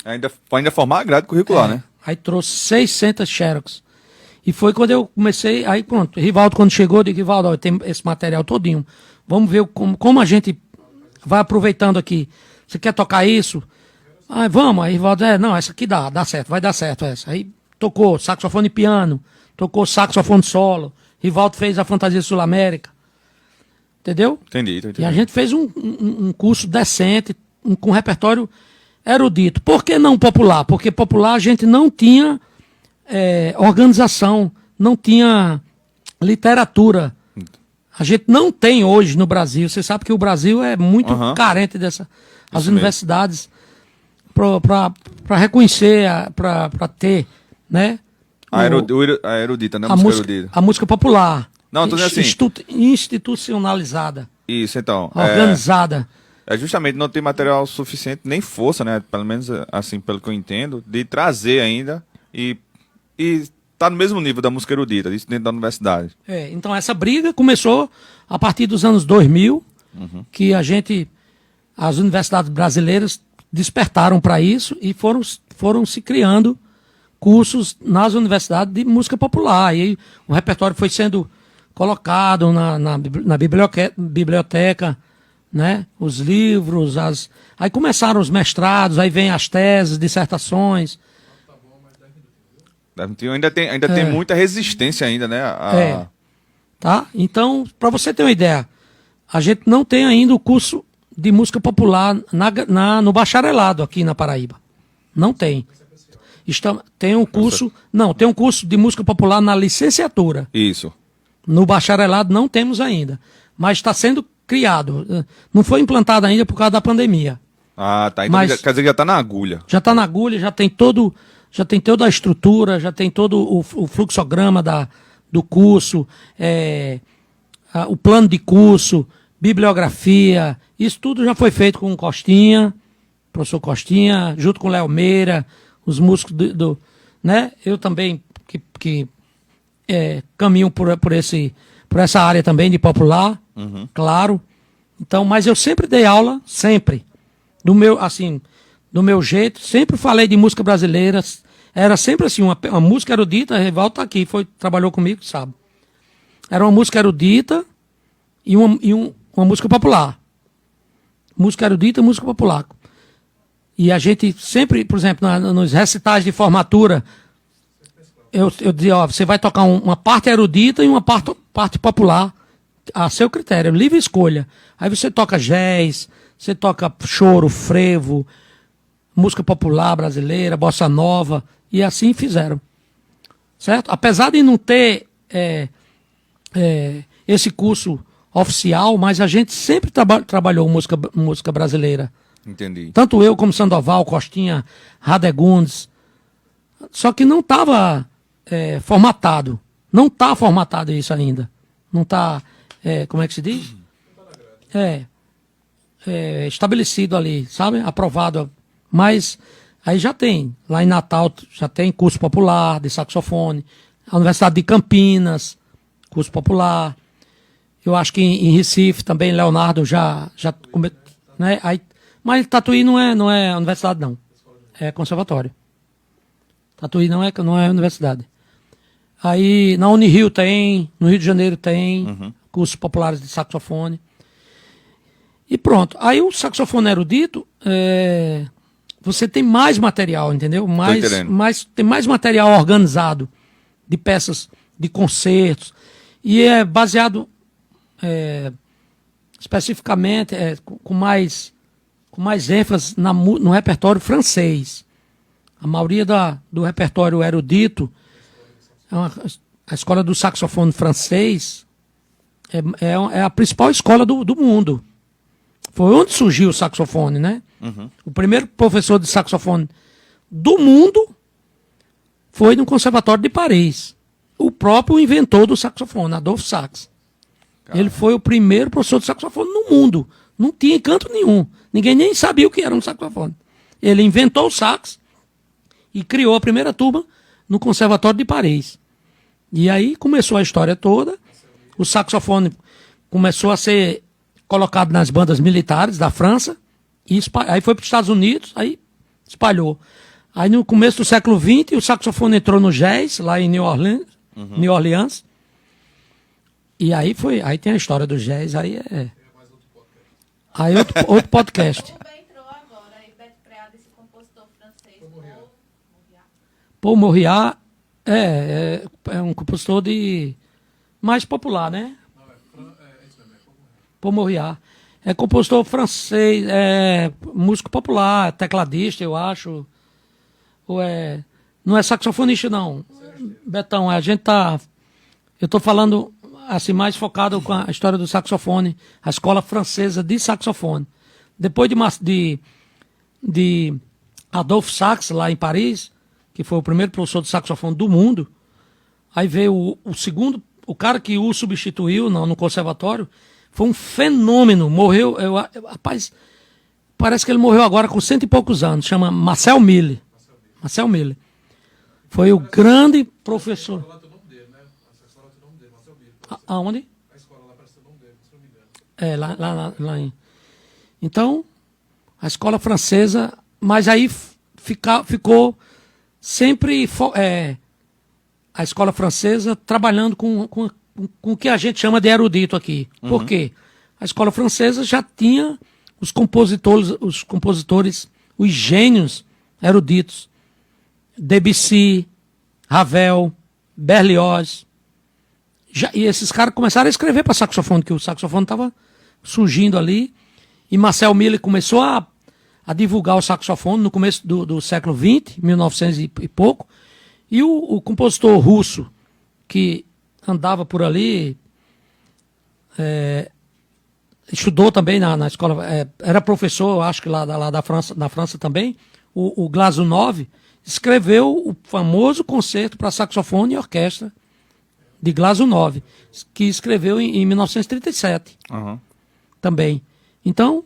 Ainda formar a grade curricular, né? Aí trouxe 600 xerox. E foi quando eu comecei, aí pronto, Rivaldo quando chegou, eu digo, Rivaldo, ó, tem esse material todinho, vamos ver como a gente vai aproveitando aqui. Você quer tocar isso? Ah, vamos, aí Rivaldo, não, essa aqui dá certo, vai dar certo essa. Aí tocou saxofone e piano, tocou saxofone solo, Rivaldo fez a Fantasia Sul-América, entendeu? Entendi. E a gente fez um curso decente, com repertório erudito. Por que não popular? Porque popular a gente não tinha organização, não tinha literatura. A gente não tem hoje no Brasil. Você sabe que o Brasil é muito carente dessa. As Isso universidades para reconhecer, para ter, né? A erudita, né? Erudita. A música popular. Não, tô dizendo assim. Institucionalizada. Isso, então. Organizada. É justamente não tem material suficiente, nem força, né? Pelo menos assim, pelo que eu entendo, de trazer ainda e tá no mesmo nível da música erudita, isso dentro da universidade. Então essa briga começou a partir dos anos 2000, que as universidades brasileiras despertaram para isso e foram se criando cursos nas universidades de música popular. E aí o repertório foi sendo colocado na biblioteca, né? Os livros, aí começaram os mestrados, aí vem as teses, dissertações. Ainda tem muita resistência ainda, né? Tá? Então, para você ter uma ideia, a gente não tem ainda o curso de música popular no bacharelado aqui na Paraíba. Não tem. Tem um curso. Não, tem um curso de música popular na licenciatura. Isso. No bacharelado não temos ainda. Mas está sendo criado. Não foi implantado ainda por causa da pandemia. Ah, tá. Então quer dizer que já está na agulha. Já está na agulha, já tem toda a estrutura, já tem todo o fluxograma do curso, o plano de curso, bibliografia, isso tudo já foi feito com o Costinha, professor Costinha, junto com o Léo Meira, os músicos né? Eu também que caminho por essa área também de popular, claro. Então, mas eu sempre dei aula, sempre, do meu jeito, sempre falei de música brasileira, era sempre assim, uma música erudita, a Rivaldo tá aqui, trabalhou comigo, sabe? Era uma música erudita e uma música popular. Música erudita e música popular. E a gente sempre, por exemplo, nos recitais de formatura, eu dizia, você vai tocar uma parte erudita e uma parte popular, a seu critério, livre escolha. Aí você toca jazz, você toca choro, frevo, música popular brasileira, bossa nova, e assim fizeram. Certo? Apesar de não ter esse curso oficial, mas a gente sempre trabalhou música brasileira. Entendi. Tanto eu como Sandoval, Costinha, Radegundes. Só que não estava formatado. Não está formatado isso ainda. Não está, como é que se diz? Estabelecido ali, sabe? Aprovado. Mas aí já tem. Lá em Natal já tem curso popular de saxofone. A Universidade de Campinas, curso popular. Eu acho que em Recife também, Leonardo né? Aí, mas Tatuí não é universidade, não. É conservatório. Tatuí não é universidade. Aí na Unirio tem, no Rio de Janeiro tem cursos populares de saxofone. E pronto. Aí o saxofone erudito, você tem mais material, entendeu? Tem mais material organizado de peças, de concertos. E é baseado especificamente com mais ênfase no repertório francês. A maioria do repertório erudito, a escola do saxofone francês é a principal escola do mundo. Foi onde surgiu o saxofone, né? O primeiro professor de saxofone do mundo foi no Conservatório de Paris. O próprio inventor do saxofone, Adolphe Sax. Ele foi o primeiro professor de saxofone no mundo. Não tinha canto nenhum. Ninguém nem sabia o que era um saxofone. Ele inventou o sax e criou a primeira turma no Conservatório de Paris. E aí começou a história toda. O saxofone começou a ser colocado nas bandas militares da França. E aí foi para os Estados Unidos, aí espalhou. Aí no começo do século XX, o saxofone entrou no jazz, lá em New Orleans. New Orleans. E aí tem a história do jazz, aí outro podcast. O Ben entrou agora, aí Beto Preado, esse compositor francês, Paul Mauriat é um compositor mais popular, né? Paul Mauriat. É compositor francês, músico popular, tecladista, eu acho. Não é saxofonista, não. Betão, eu estou falando assim, mais focado com a história do saxofone, a escola francesa de saxofone. Depois de Adolphe Sax, lá em Paris, que foi o primeiro professor de saxofone do mundo, aí veio o segundo, o cara que o substituiu no conservatório, foi um fenômeno, morreu, rapaz, parece que ele morreu agora com 100 e poucos anos, chama Marcel Mille. Marcel Mille. Foi o grande professor. Aonde? A escola lá parece o nome dele, se não me engano. Lá em... Então, a escola francesa, mas aí ficou sempre a escola francesa trabalhando com o que a gente chama de erudito aqui. Por quê? A escola francesa já tinha os compositores, os gênios eruditos. Debussy, Ravel, Berlioz. E esses caras começaram a escrever para saxofone, que o saxofone estava surgindo ali. E Marcel Mille começou a divulgar o saxofone no começo do século XX, 1900 e pouco. E o compositor russo, que andava por ali, estudou também na escola, era professor, eu acho que lá da França, na França também, o Glazunov, escreveu o famoso concerto para saxofone e orquestra de Glazunov, que escreveu em 1937 também. Então,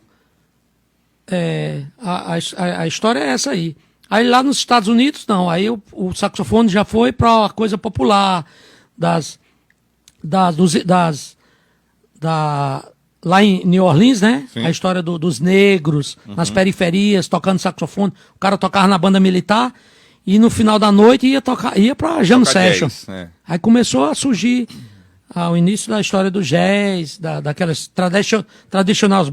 a história é essa aí. Aí lá nos Estados Unidos, não. Aí o saxofone já foi para a coisa popular, lá em New Orleans, né? Sim. A história dos negros, nas periferias, tocando saxofone. O cara tocava na banda militar e no final da noite ia pra jam session. Jazz, né? Aí começou a surgir o início da história do jazz, daquelas traditional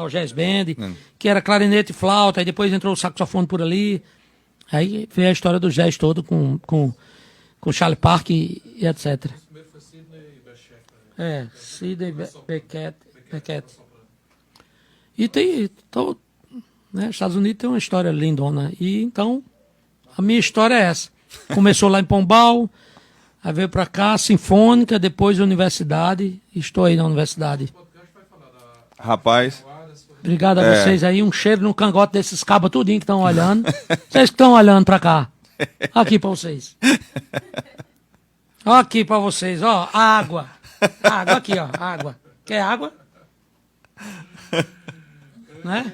jazz band, que era clarinete e flauta, aí depois entrou o saxofone por ali. Aí veio a história do jazz todo com Charlie Parker e etc. O primeiro foi Sidney Bechet. Sidney Beckett. E né, Estados Unidos tem uma história lindona. E então, a minha história é essa. Começou lá em Pombal, aí veio pra cá, Sinfônica, depois Universidade. Estou aí na Universidade. Rapaz, Obrigado a vocês aí. Um cheiro no cangote desses cabos tudinho que estão olhando. Vocês que estão olhando pra cá. Aqui pra vocês. Aqui pra vocês, ó. Água. Água aqui, ó. Água. Quer água? Né?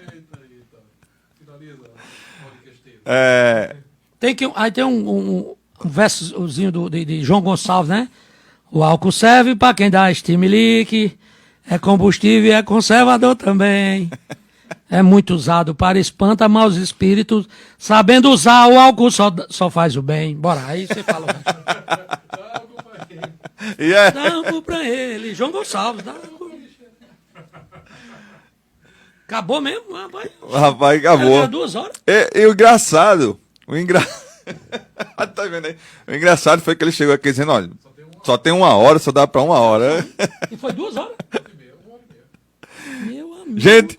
Finaliza. Aí tem um versozinho de João Gonçalves, né? O álcool serve pra quem dá estimilique. É combustível e é conservador também. É muito usado para espantar maus espíritos. Sabendo usar, o álcool só faz o bem. Bora, aí você fala. Dá álcool pra ele. João Gonçalves, dá álcool. Acabou mesmo, rapaz? Rapaz, acabou. Já 2 horas. E o engraçado, tá vendo aí? O engraçado foi que ele chegou aqui dizendo, olha, só tem 1 hora, só dá pra 1 hora. E foi 2 horas? Meu amigo. Gente,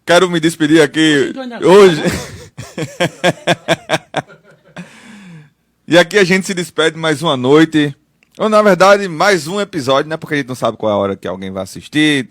quero me despedir aqui Ai, hoje. E aqui a gente se despede mais uma noite. Ou, na verdade, mais um episódio, né? Porque a gente não sabe qual é a hora que alguém vai assistir.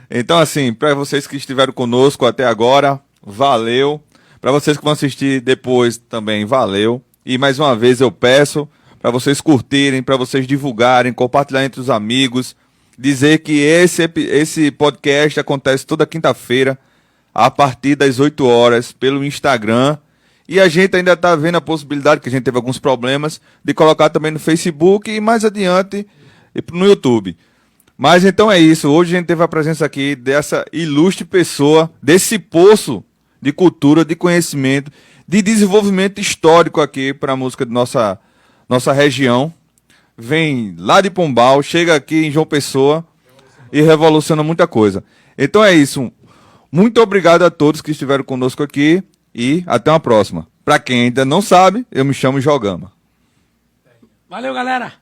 Então assim, para vocês que estiveram conosco até agora, valeu. Para vocês que vão assistir depois também, valeu. E mais uma vez eu peço para vocês curtirem, para vocês divulgarem, compartilhar entre os amigos. Dizer que esse podcast acontece toda quinta-feira, a partir das 8 horas, pelo Instagram. E a gente ainda está vendo a possibilidade, que a gente teve alguns problemas, de colocar também no Facebook e mais adiante no YouTube. Mas então é isso. Hoje a gente teve a presença aqui dessa ilustre pessoa, desse poço de cultura, de conhecimento, de desenvolvimento histórico aqui para a música de nossa região. Vem lá de Pombal, chega aqui em João Pessoa e revoluciona muita coisa. Então é isso. Muito obrigado a todos que estiveram conosco aqui e até uma próxima. Para quem ainda não sabe, eu me chamo Jogama. Valeu, galera!